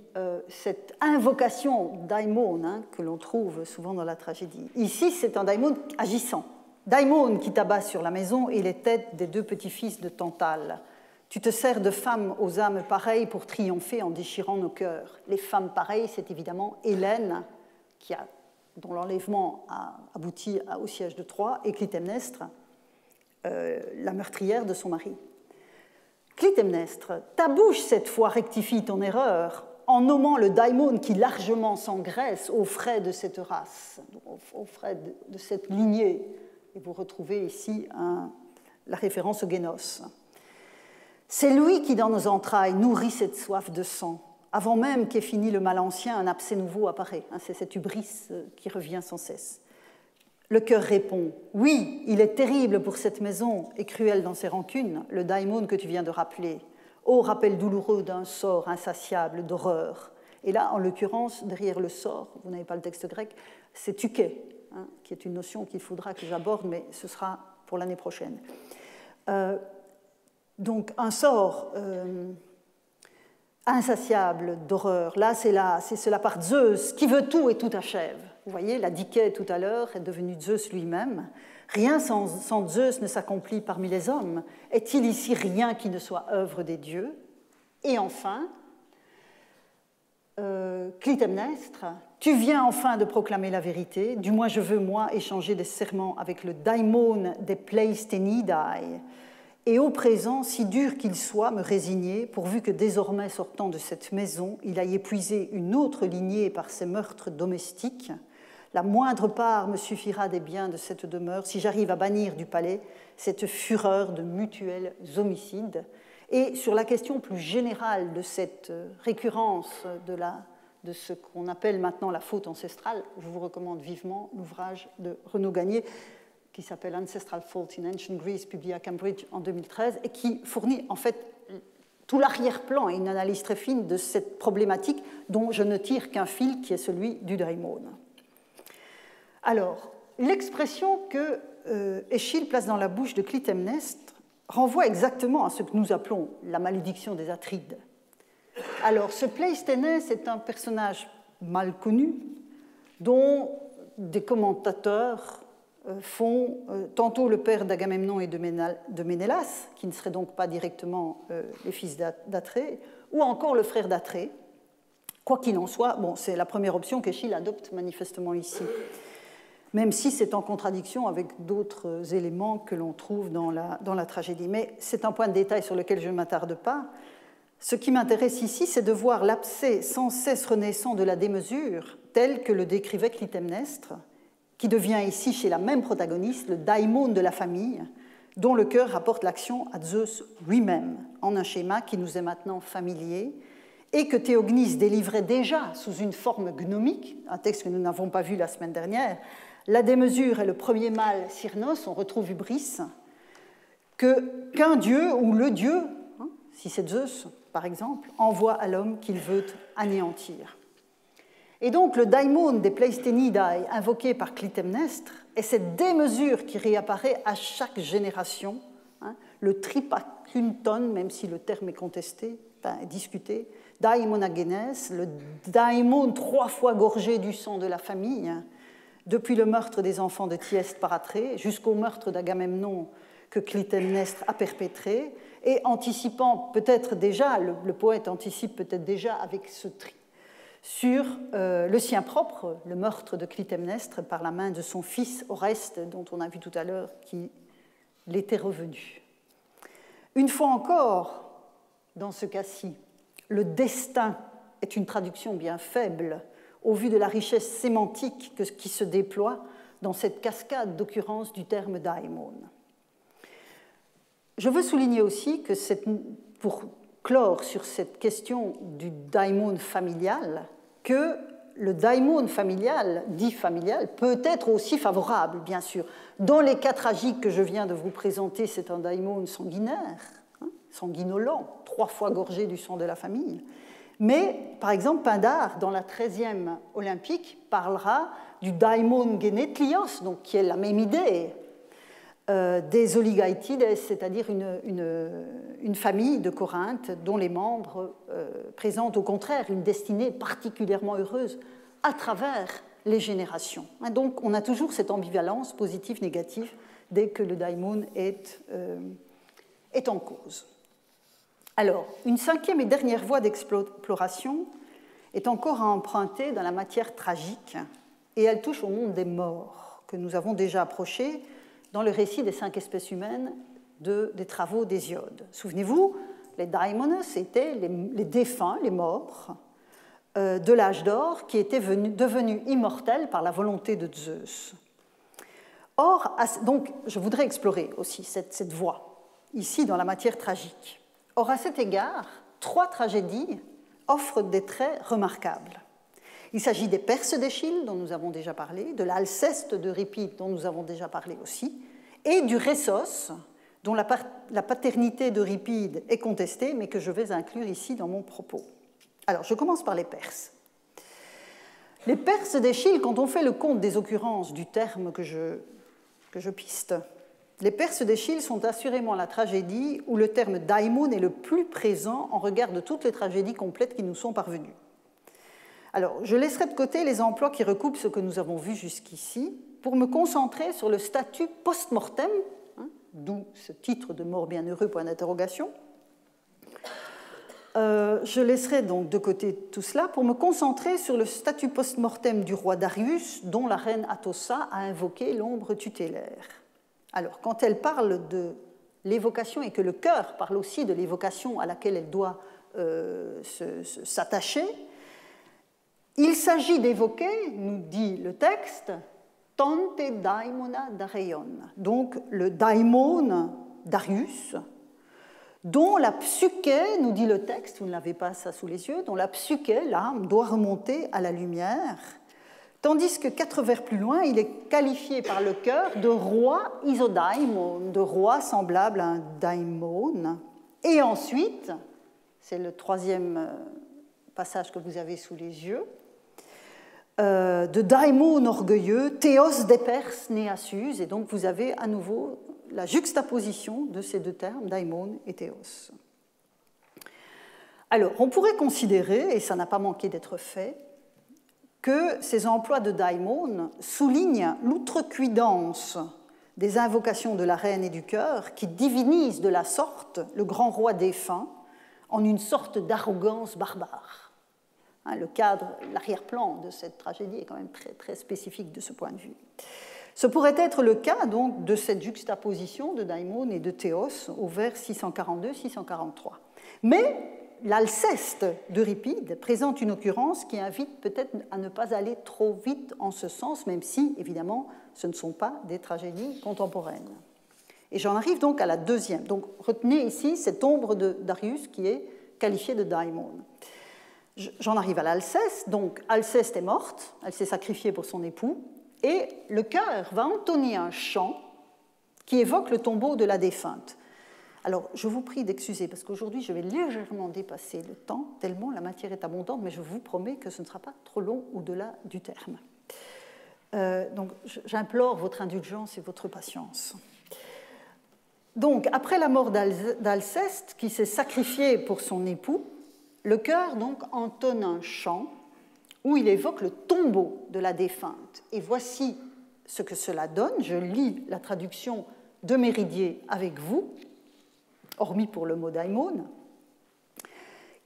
cette invocation daimon que l'on trouve souvent dans la tragédie. Ici c'est un daimon agissant. Daimon qui t'abat sur la maison et les têtes des deux petits-fils de Tantale. Tu te sers de femmes aux âmes pareilles pour triompher en déchirant nos cœurs. Les femmes pareilles, c'est évidemment Hélène, dont l'enlèvement a abouti au siège de Troie, et Clytemnestre, la meurtrière de son mari. Clytemnestre, ta bouche cette fois rectifie ton erreur en nommant le daimon qui largement s'engraisse aux frais de cette race, aux frais de cette lignée. Et vous retrouvez ici la référence au Génos. C'est lui qui, dans nos entrailles, nourrit cette soif de sang. Avant même qu'ait fini le mal ancien, un abcès nouveau apparaît. C'est cette hubris qui revient sans cesse. Le cœur répond, oui, il est terrible pour cette maison et cruel dans ses rancunes, le daimon que tu viens de rappeler. Ô rappel douloureux d'un sort insatiable d'horreur. Et là, en l'occurrence, derrière le sort, vous n'avez pas le texte grec, c'est tuké, qui est une notion qu'il faudra que j'aborde, mais ce sera pour l'année prochaine. Donc, un sort insatiable d'horreur. Là, c'est cela par Zeus, qui veut tout et tout achève. Vous voyez, la Dike tout à l'heure est devenu Zeus lui-même. Rien sans Zeus ne s'accomplit parmi les hommes. Est-il ici rien qui ne soit œuvre des dieux? Et enfin, Clytemnestre, tu viens enfin de proclamer la vérité, du moins je veux, moi, échanger des serments avec le daimon des Pleisthénidae, et au présent, si dur qu'il soit, me résigner, pourvu que désormais, sortant de cette maison, il aille épuiser une autre lignée par ses meurtres domestiques. La moindre part me suffira des biens de cette demeure, si j'arrive à bannir du palais cette fureur de mutuels homicides. Et sur la question plus générale de cette récurrence de ce qu'on appelle maintenant la faute ancestrale, je vous recommande vivement l'ouvrage de Renaud Gagné, qui s'appelle Ancestral Fault in Ancient Greece, publié à Cambridge en 2013, et qui fournit en fait tout l'arrière-plan et une analyse très fine de cette problématique dont je ne tire qu'un fil, qui est celui du daimon. Alors, l'expression que Échille place dans la bouche de Clytemnestre renvoie exactement à ce que nous appelons la malédiction des Atrides. Alors, ce Pleisthénès est un personnage mal connu, dont des commentateurs font tantôt le père d'Agamemnon et de Ménélas, qui ne seraient donc pas directement les fils d'Atrée, ou encore le frère d'Atrée. Quoi qu'il en soit, bon, c'est la première option qu'Échille adopte manifestement ici, même si c'est en contradiction avec d'autres éléments que l'on trouve dans la tragédie. Mais c'est un point de détail sur lequel je ne m'attarde pas. Ce qui m'intéresse ici, c'est de voir l'abcès sans cesse renaissant de la démesure, tel que le décrivait Clytemnestre, qui devient ici, chez la même protagoniste, le daimon de la famille, dont le cœur rapporte l'action à Zeus lui-même, en un schéma qui nous est maintenant familier, et que Théognis délivrait déjà sous une forme gnomique, un texte que nous n'avons pas vu la semaine dernière. La démesure est le premier mal Cyrnos, on retrouve Hubris, qu'un dieu, ou le dieu, si c'est Zeus par exemple, envoie à l'homme qu'il veut anéantir. Et donc le daimon des Pleisthénidae invoqué par Clytemnestre est cette démesure qui réapparaît à chaque génération, le tripacunton, même si le terme est contesté, discuté, daimonagenes, le daimon 3 fois gorgé du sang de la famille, depuis le meurtre des enfants de Thyeste par Atrée jusqu'au meurtre d'Agamemnon que Clytemnestre a perpétré, et anticipant peut-être déjà, le poète anticipe peut-être déjà avec ce tri, sur le sien propre, le meurtre de Clytemnestre par la main de son fils Oreste, dont on a vu tout à l'heure qu'il était revenu. Une fois encore, dans ce cas-ci, le destin est une traduction bien faible au vu de la richesse sémantique qui se déploie dans cette cascade d'occurrences du terme daimon. Je veux souligner aussi que pour clore sur cette question du daimon familial que le daimon familial, dit familial, peut être aussi favorable, bien sûr. Dans les cas tragiques que je viens de vous présenter, c'est un daimon sanguinaire, sanguinolent, 3 fois gorgé du sang de la famille. Mais, par exemple, Pindare, dans la 13e olympique, parlera du daimon genetlios, donc qui est la même idée, des oligaïtides, c'est-à-dire une famille de Corinthe dont les membres présentent au contraire une destinée particulièrement heureuse à travers les générations. Donc on a toujours cette ambivalence positive-négative dès que le daimon est en cause. Alors, une 5e et dernière voie d'exploration est encore à emprunter dans la matière tragique, et elle touche au monde des morts, que nous avons déjà approché dans le récit des 5 espèces humaines des travaux d'Hésiode. Souvenez-vous, les daimones étaient les défunts, les morts de l'âge d'or qui étaient devenus immortels par la volonté de Zeus. Or, donc, je voudrais explorer aussi cette voie, ici dans la matière tragique. Or, à cet égard, 3 tragédies offrent des traits remarquables. Il s'agit des Perses d'Échille, dont nous avons déjà parlé, de l'Alceste d'Euripide, dont nous avons déjà parlé aussi, et du Rhésos, dont la paternité d'Euripide est contestée, mais que je vais inclure ici dans mon propos. Alors, je commence par les Perses. Les Perses d'Échille, quand on fait le compte des occurrences du terme que je piste, les Perses d'Échille sont assurément la tragédie où le terme daimon est le plus présent en regard de toutes les tragédies complètes qui nous sont parvenues. Alors, je laisserai de côté les emplois qui recoupent ce que nous avons vu jusqu'ici pour me concentrer sur le statut post-mortem, d'où ce titre de mort bienheureux, point d'interrogation. Je laisserai donc de côté tout cela pour me concentrer sur le statut post-mortem du roi Darius, dont la reine Atossa a invoqué l'ombre tutélaire. Alors, quand elle parle de l'évocation et que le cœur parle aussi de l'évocation à laquelle elle doit s'attacher, il s'agit d'évoquer, nous dit le texte, Tante daimona dareion, donc le daimon Darius, dont la psyché, nous dit le texte, vous ne l'avez pas ça sous les yeux, dont la psyché, l'âme, doit remonter à la lumière, tandis que 4 vers plus loin, il est qualifié par le cœur de roi isodaimon, de roi semblable à un daimon. Et ensuite, c'est le 3e passage que vous avez sous les yeux, de daimon orgueilleux, théos des Perses, Néasus, et donc vous avez à nouveau la juxtaposition de ces 2 termes, daimon et théos. Alors, on pourrait considérer, et ça n'a pas manqué d'être fait, que ces emplois de daimon soulignent l'outrecuidance des invocations de la reine et du cœur qui divinisent de la sorte le grand roi défunt en une sorte d'arrogance barbare. Le cadre, l'arrière-plan de cette tragédie est quand même très, très spécifique de ce point de vue. Ce pourrait être le cas donc de cette juxtaposition de daimon et de théos au vers 642-643. Mais l'Alceste d'Euripide présente une occurrence qui invite peut-être à ne pas aller trop vite en ce sens, même si, évidemment, ce ne sont pas des tragédies contemporaines. Et j'en arrive donc à la 2e. Donc retenez ici cette ombre de Darius qui est qualifiée de daimon. J'en arrive à l'Alceste. Donc Alceste est morte, elle s'est sacrifiée pour son époux, et le chœur va entonner un chant qui évoque le tombeau de la défunte. Alors, je vous prie d'excuser, parce qu'aujourd'hui, je vais légèrement dépasser le temps, tellement la matière est abondante, mais je vous promets que ce ne sera pas trop long au-delà du terme. Donc, j'implore votre indulgence et votre patience. Donc, après la mort d'Alceste, qui s'est sacrifié pour son époux, le chœur donc entonne un chant où il évoque le tombeau de la défunte. Et voici ce que cela donne. Je lis la traduction de Méridier avec vous, hormis pour le mot daimon.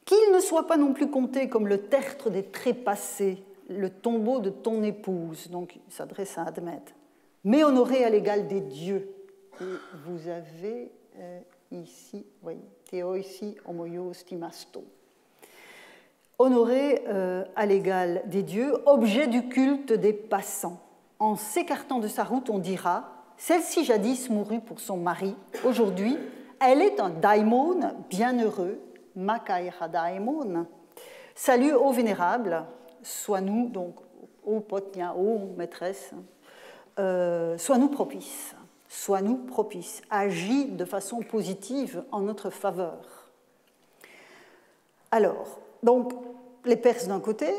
Qu'il ne soit pas non plus compté comme le tertre des trépassés, le tombeau de ton épouse, donc il s'adresse à Admède, mais honoré à l'égal des dieux. Et vous avez ici, voyez, Théoïsi homoios timasto. Honoré à l'égal des dieux, objet du culte des passants. En s'écartant de sa route, on dira « Celle-ci jadis mourut pour son mari, aujourd'hui, elle est un daimon bienheureux, Makaira Daemon. Salut, ô vénérable, sois-nous, donc, ô potnia, ô maîtresse, sois-nous propice. Sois-nous propice. Agis de façon positive en notre faveur. Alors, donc, les Perses d'un côté,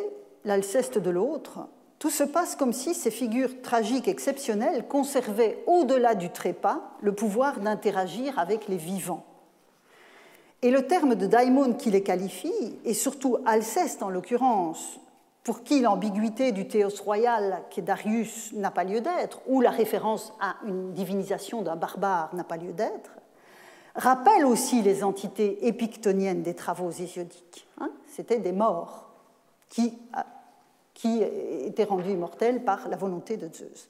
l'Alceste de l'autre, tout se passe comme si ces figures tragiques exceptionnelles conservaient au-delà du trépas le pouvoir d'interagir avec les vivants. Et le terme de daimon qui les qualifie, et surtout Alceste en l'occurrence, pour qui l'ambiguïté du théos royal qui est Darius n'a pas lieu d'être, ou la référence à une divinisation d'un barbare n'a pas lieu d'être, rappelle aussi les entités épictoniennes des travaux hésiodiques. C'était des morts qui étaient rendus immortels par la volonté de Zeus.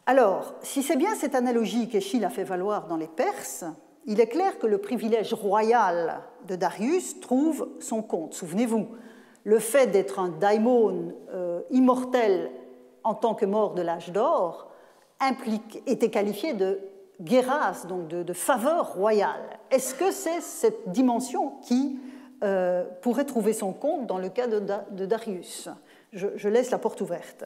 Alors, si c'est bien cette analogie qu'Échille a fait valoir dans les Perses, il est clair que le privilège royal de Darius trouve son compte. Souvenez-vous, le fait d'être un daimon immortel en tant que mort de l'âge d'or était qualifié de guéras, donc de faveur royale. Est-ce que c'est cette dimension qui pourrait trouver son compte dans le cas de Darius? Je laisse la porte ouverte.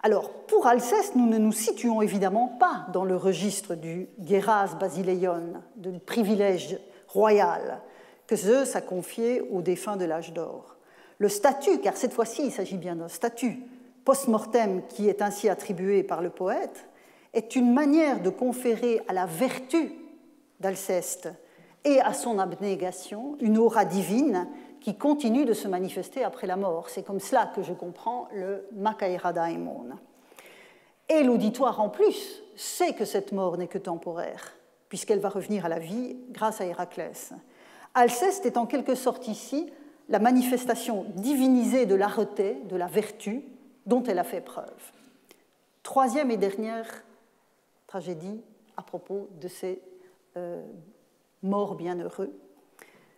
Alors, pour Alceste, nous ne nous situons évidemment pas dans le registre du guéras basileion, du privilège royal que Zeus a confié aux défunts de l'âge d'or. Le statut, car cette fois-ci il s'agit bien d'un statut post-mortem qui est ainsi attribué par le poète, est une manière de conférer à la vertu d'Alceste et à son abnégation une aura divine qui continue de se manifester après la mort. C'est comme cela que je comprends le Makaira Daemon. Et l'auditoire en plus sait que cette mort n'est que temporaire, puisqu'elle va revenir à la vie grâce à Héraclès. Alceste est en quelque sorte ici la manifestation divinisée de l'âreté, de la vertu dont elle a fait preuve. Troisième et dernière tragédie à propos de ces morts bienheureux,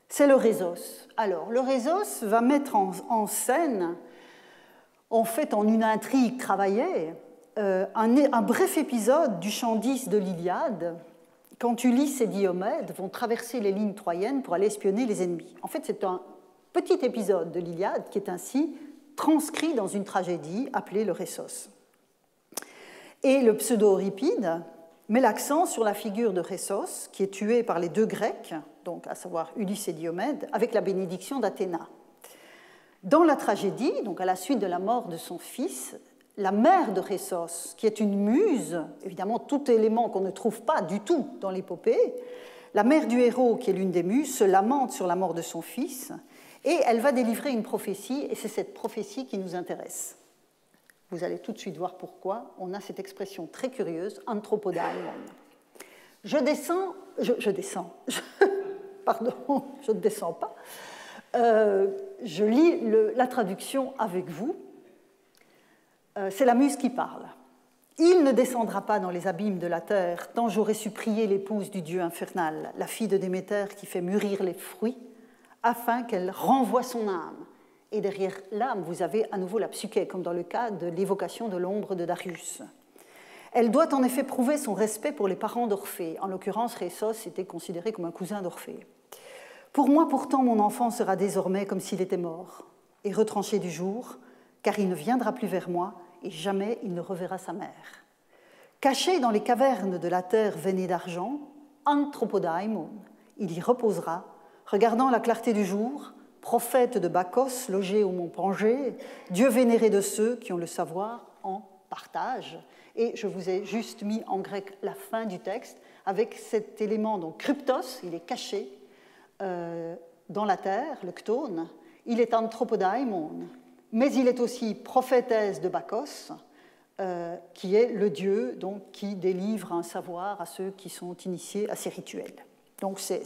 c'est le Rhésos. Alors, le Rhésos va mettre en scène, en fait, en une intrigue travaillée, un bref épisode du chant 10 de l'Iliade, quand Ulysse et Diomède vont traverser les lignes troyennes pour aller espionner les ennemis. En fait, c'est un petit épisode de l'Iliade qui est ainsi transcrit dans une tragédie appelée le Rhésos. Et le pseudo-Euripide met l'accent sur la figure de Rhésos, qui est tué par les deux Grecs, donc à savoir Ulysse et Diomède, avec la bénédiction d'Athéna. Dans la tragédie, donc à la suite de la mort de son fils, la mère de Rhésos, qui est une muse, évidemment tout élément qu'on ne trouve pas du tout dans l'épopée, la mère du héros, qui est l'une des muses, se lamente sur la mort de son fils, et elle va délivrer une prophétie, et c'est cette prophétie qui nous intéresse. Vous allez tout de suite voir pourquoi on a cette expression très curieuse, anthropodaimon. Je descends, pardon, je ne descends pas, je lis la traduction avec vous. C'est la muse qui parle. Il ne descendra pas dans les abîmes de la terre, tant j'aurais su prier l'épouse du dieu infernal, la fille de Déméter qui fait mûrir les fruits, afin qu'elle renvoie son âme. Et derrière l'âme, vous avez à nouveau la psyché, comme dans le cas de l'évocation de l'ombre de Darius. Elle doit en effet prouver son respect pour les parents d'Orphée. En l'occurrence, Rhésos était considéré comme un cousin d'Orphée. Pour moi, pourtant, mon enfant sera désormais comme s'il était mort et retranché du jour, car il ne viendra plus vers moi et jamais il ne reverra sa mère. Caché dans les cavernes de la terre veinée d'argent, anthropodaimon, il y reposera, regardant la clarté du jour, prophète de Bacchos, logé au mont Pangée, dieu vénéré de ceux qui ont le savoir en partage. Et je vous ai juste mis en grec la fin du texte avec cet élément, donc kryptos, il est caché dans la terre, le chtone, il est anthropodaimon, mais il est aussi prophétesse de Bacchos, qui est le dieu donc, qui délivre un savoir à ceux qui sont initiés à ces rituels. Donc c'est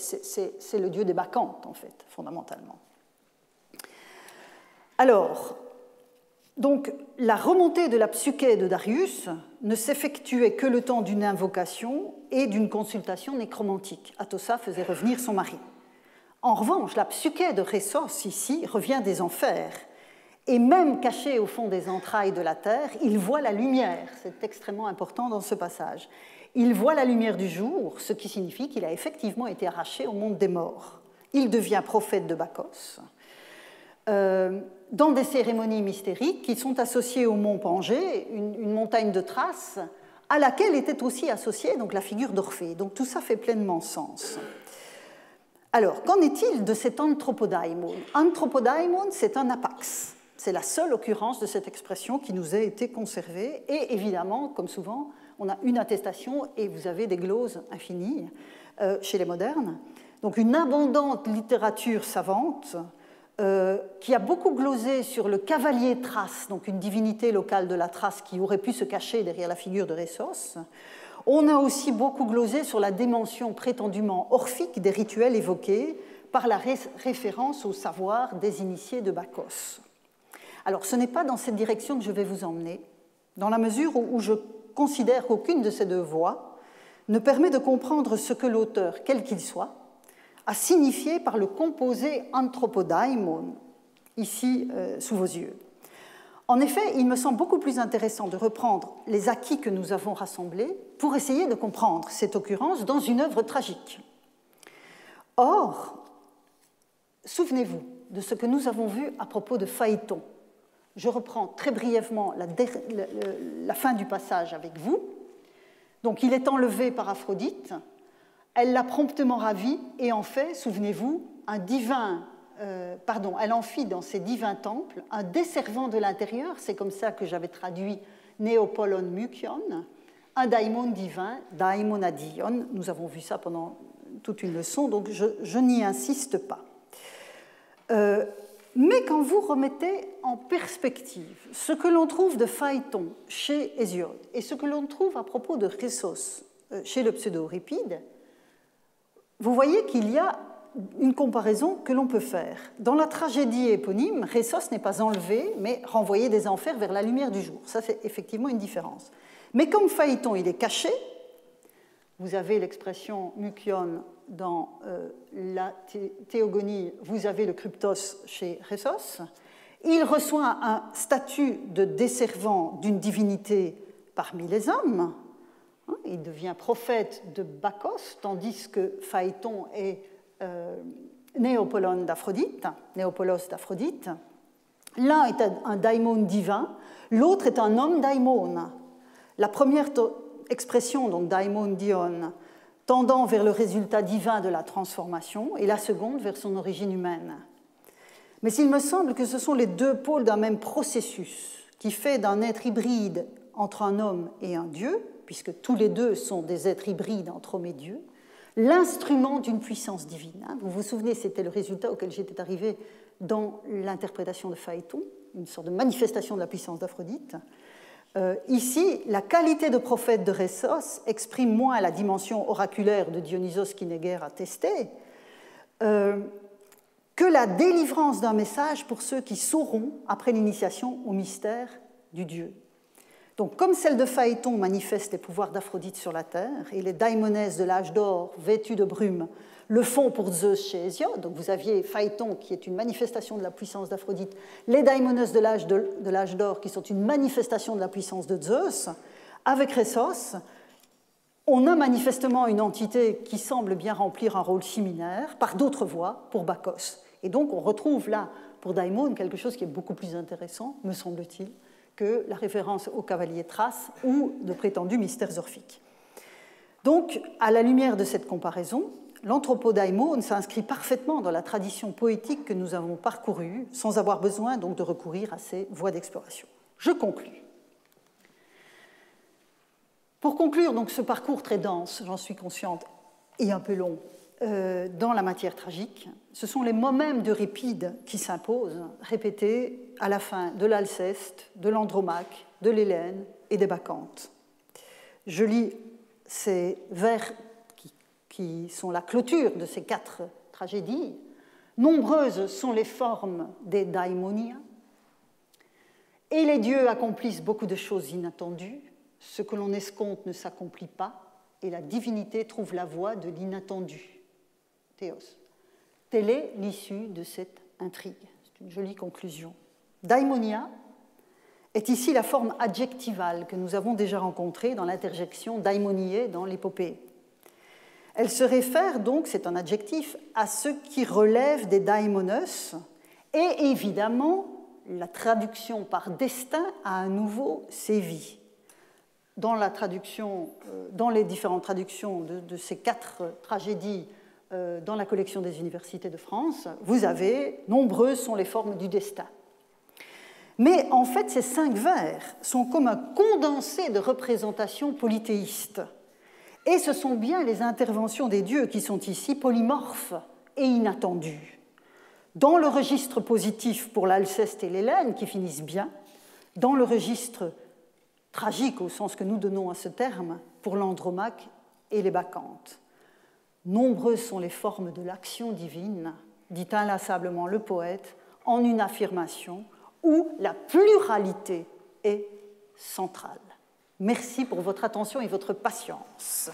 le dieu des bacchantes, en fait, fondamentalement. Alors, donc, la remontée de la psyché de Darius ne s'effectuait que le temps d'une invocation et d'une consultation nécromantique. Atossa faisait revenir son mari. En revanche, la psyché de Rhésos, ici, revient des enfers. Et même caché au fond des entrailles de la terre, il voit la lumière. C'est extrêmement important dans ce passage. Il voit la lumière du jour, ce qui signifie qu'il a effectivement été arraché au monde des morts. il devient prophète de Bacchos, dans des cérémonies mystériques qui sont associées au mont Pangée, une montagne de Thrace, à laquelle était aussi associée donc, la figure d'Orphée. Donc tout ça fait pleinement sens. Alors, qu'en est-il de cet anthropodaimon? Anthropodaimon, c'est un apax. C'est la seule occurrence de cette expression qui nous a été conservée. Et évidemment, comme souvent, on a une attestation et vous avez des gloses infinies chez les modernes. Donc une abondante littérature savante qui a beaucoup glosé sur le cavalier Thrace, donc une divinité locale de la Thrace qui aurait pu se cacher derrière la figure de Rhésos. On a aussi beaucoup glosé sur la dimension prétendument orphique des rituels évoqués par la référence au savoir des initiés de Bacchos. Alors, ce n'est pas dans cette direction que je vais vous emmener, dans la mesure où je considère qu'aucune de ces deux voies ne permet de comprendre ce que l'auteur, quel qu'il soit, a signifié par le composé anthropodaimon, ici sous vos yeux. En effet, il me semble beaucoup plus intéressant de reprendre les acquis que nous avons rassemblés pour essayer de comprendre cette occurrence dans une œuvre tragique. Or, souvenez-vous de ce que nous avons vu à propos de Phaéton. Je reprends très brièvement la fin du passage avec vous. Donc, il est enlevé par Aphrodite, elle l'a promptement ravi et en fait, souvenez-vous, elle en fit dans ses divins temples un desservant de l'intérieur, c'est comme ça que j'avais traduit Néopolon Mukion, un daimon divin, Daimonadion. Nous avons vu ça pendant toute une leçon, donc je n'y insiste pas. Mais quand vous remettez en perspective ce que l'on trouve de Phaéton chez Hésiode et ce que l'on trouve à propos de Rhésos chez le pseudo-Euripide, vous voyez qu'il y a une comparaison que l'on peut faire. Dans la tragédie éponyme, Rhésos n'est pas enlevé, mais renvoyé des enfers vers la lumière du jour. Ça, c'est effectivement une différence. Mais comme Phaéton, il est caché, vous avez l'expression mukion dans la théogonie, vous avez le kryptos chez Rhésos, il reçoit un statut de desservant d'une divinité parmi les hommes, il devient prophète de Bacchos, tandis que Phaéton est Néopolos d'Aphrodite. L'un est un daimon divin, l'autre est un homme daimon. La première expression, donc daimon dion, tendant vers le résultat divin de la transformation, et la seconde vers son origine humaine. Mais il me semble que ce sont les deux pôles d'un même processus qui fait d'un être hybride entre un homme et un dieu, puisque tous les deux sont des êtres hybrides entre homme et Dieu, l'instrument d'une puissance divine. Vous vous souvenez, c'était le résultat auquel j'étais arrivé dans l'interprétation de Phaéton, une sorte de manifestation de la puissance d'Aphrodite. Ici, la qualité de prophète de Rhésos exprime moins la dimension oraculaire de Dionysos qui n'est guère attestée, que la délivrance d'un message pour ceux qui sauront, après l'initiation, au mystère du Dieu. Donc, comme celle de Phaéton manifeste les pouvoirs d'Aphrodite sur la terre, et les daimonesses de l'âge d'or, vêtues de brume, le font pour Zeus chez Hésiode. Donc, vous aviez Phaéton, qui est une manifestation de la puissance d'Aphrodite, les daimonesses de l'âge d'or, qui sont une manifestation de la puissance de Zeus. Avec Rhésos, on a manifestement une entité qui semble bien remplir un rôle similaire, par d'autres voies, pour Bacchos. Et donc, on retrouve là, pour Daimon, quelque chose qui est beaucoup plus intéressant, me semble-t-il, que la référence au cavalier Thrace ou de prétendus mystères orphiques. Donc, à la lumière de cette comparaison, l'anthropodaimon s'inscrit parfaitement dans la tradition poétique que nous avons parcourue, sans avoir besoin donc de recourir à ces voies d'exploration. Je conclus. Pour conclure donc ce parcours très dense, j'en suis consciente, et un peu long, dans la matière tragique, ce sont les mots mêmes d'Euripide qui s'imposent, répétés à la fin de l'Alceste, de l'Andromaque, de l'Hélène et des Bacchantes. Je lis ces vers qui sont la clôture de ces 4 tragédies. Nombreuses sont les formes des daimonia, et les dieux accomplissent beaucoup de choses inattendues. Ce que l'on escompte ne s'accomplit pas, et la divinité trouve la voie de l'inattendu. Théos. Telle est l'issue de cette intrigue. C'est une jolie conclusion. Daimonia est ici la forme adjectivale que nous avons déjà rencontrée dans l'interjection daimoniae dans l'épopée. Elle se réfère donc, c'est un adjectif, à ce qui relève des daimonos, et évidemment, la traduction par destin a à nouveau sévi. Dans les différentes traductions de ces 4 tragédies dans la collection des universités de France, vous avez « nombreuses sont les formes du destin ». Mais en fait, ces 5 vers sont comme un condensé de représentations polythéistes. Et ce sont bien les interventions des dieux qui sont ici polymorphes et inattendues. Dans le registre positif pour l'Alceste et l'Hélène, qui finissent bien, dans le registre tragique au sens que nous donnons à ce terme, pour l'Andromaque et les Bacchantes. Nombreuses sont les formes de l'action divine, dit inlassablement le poète, en une affirmation où la pluralité est centrale. Merci pour votre attention et votre patience.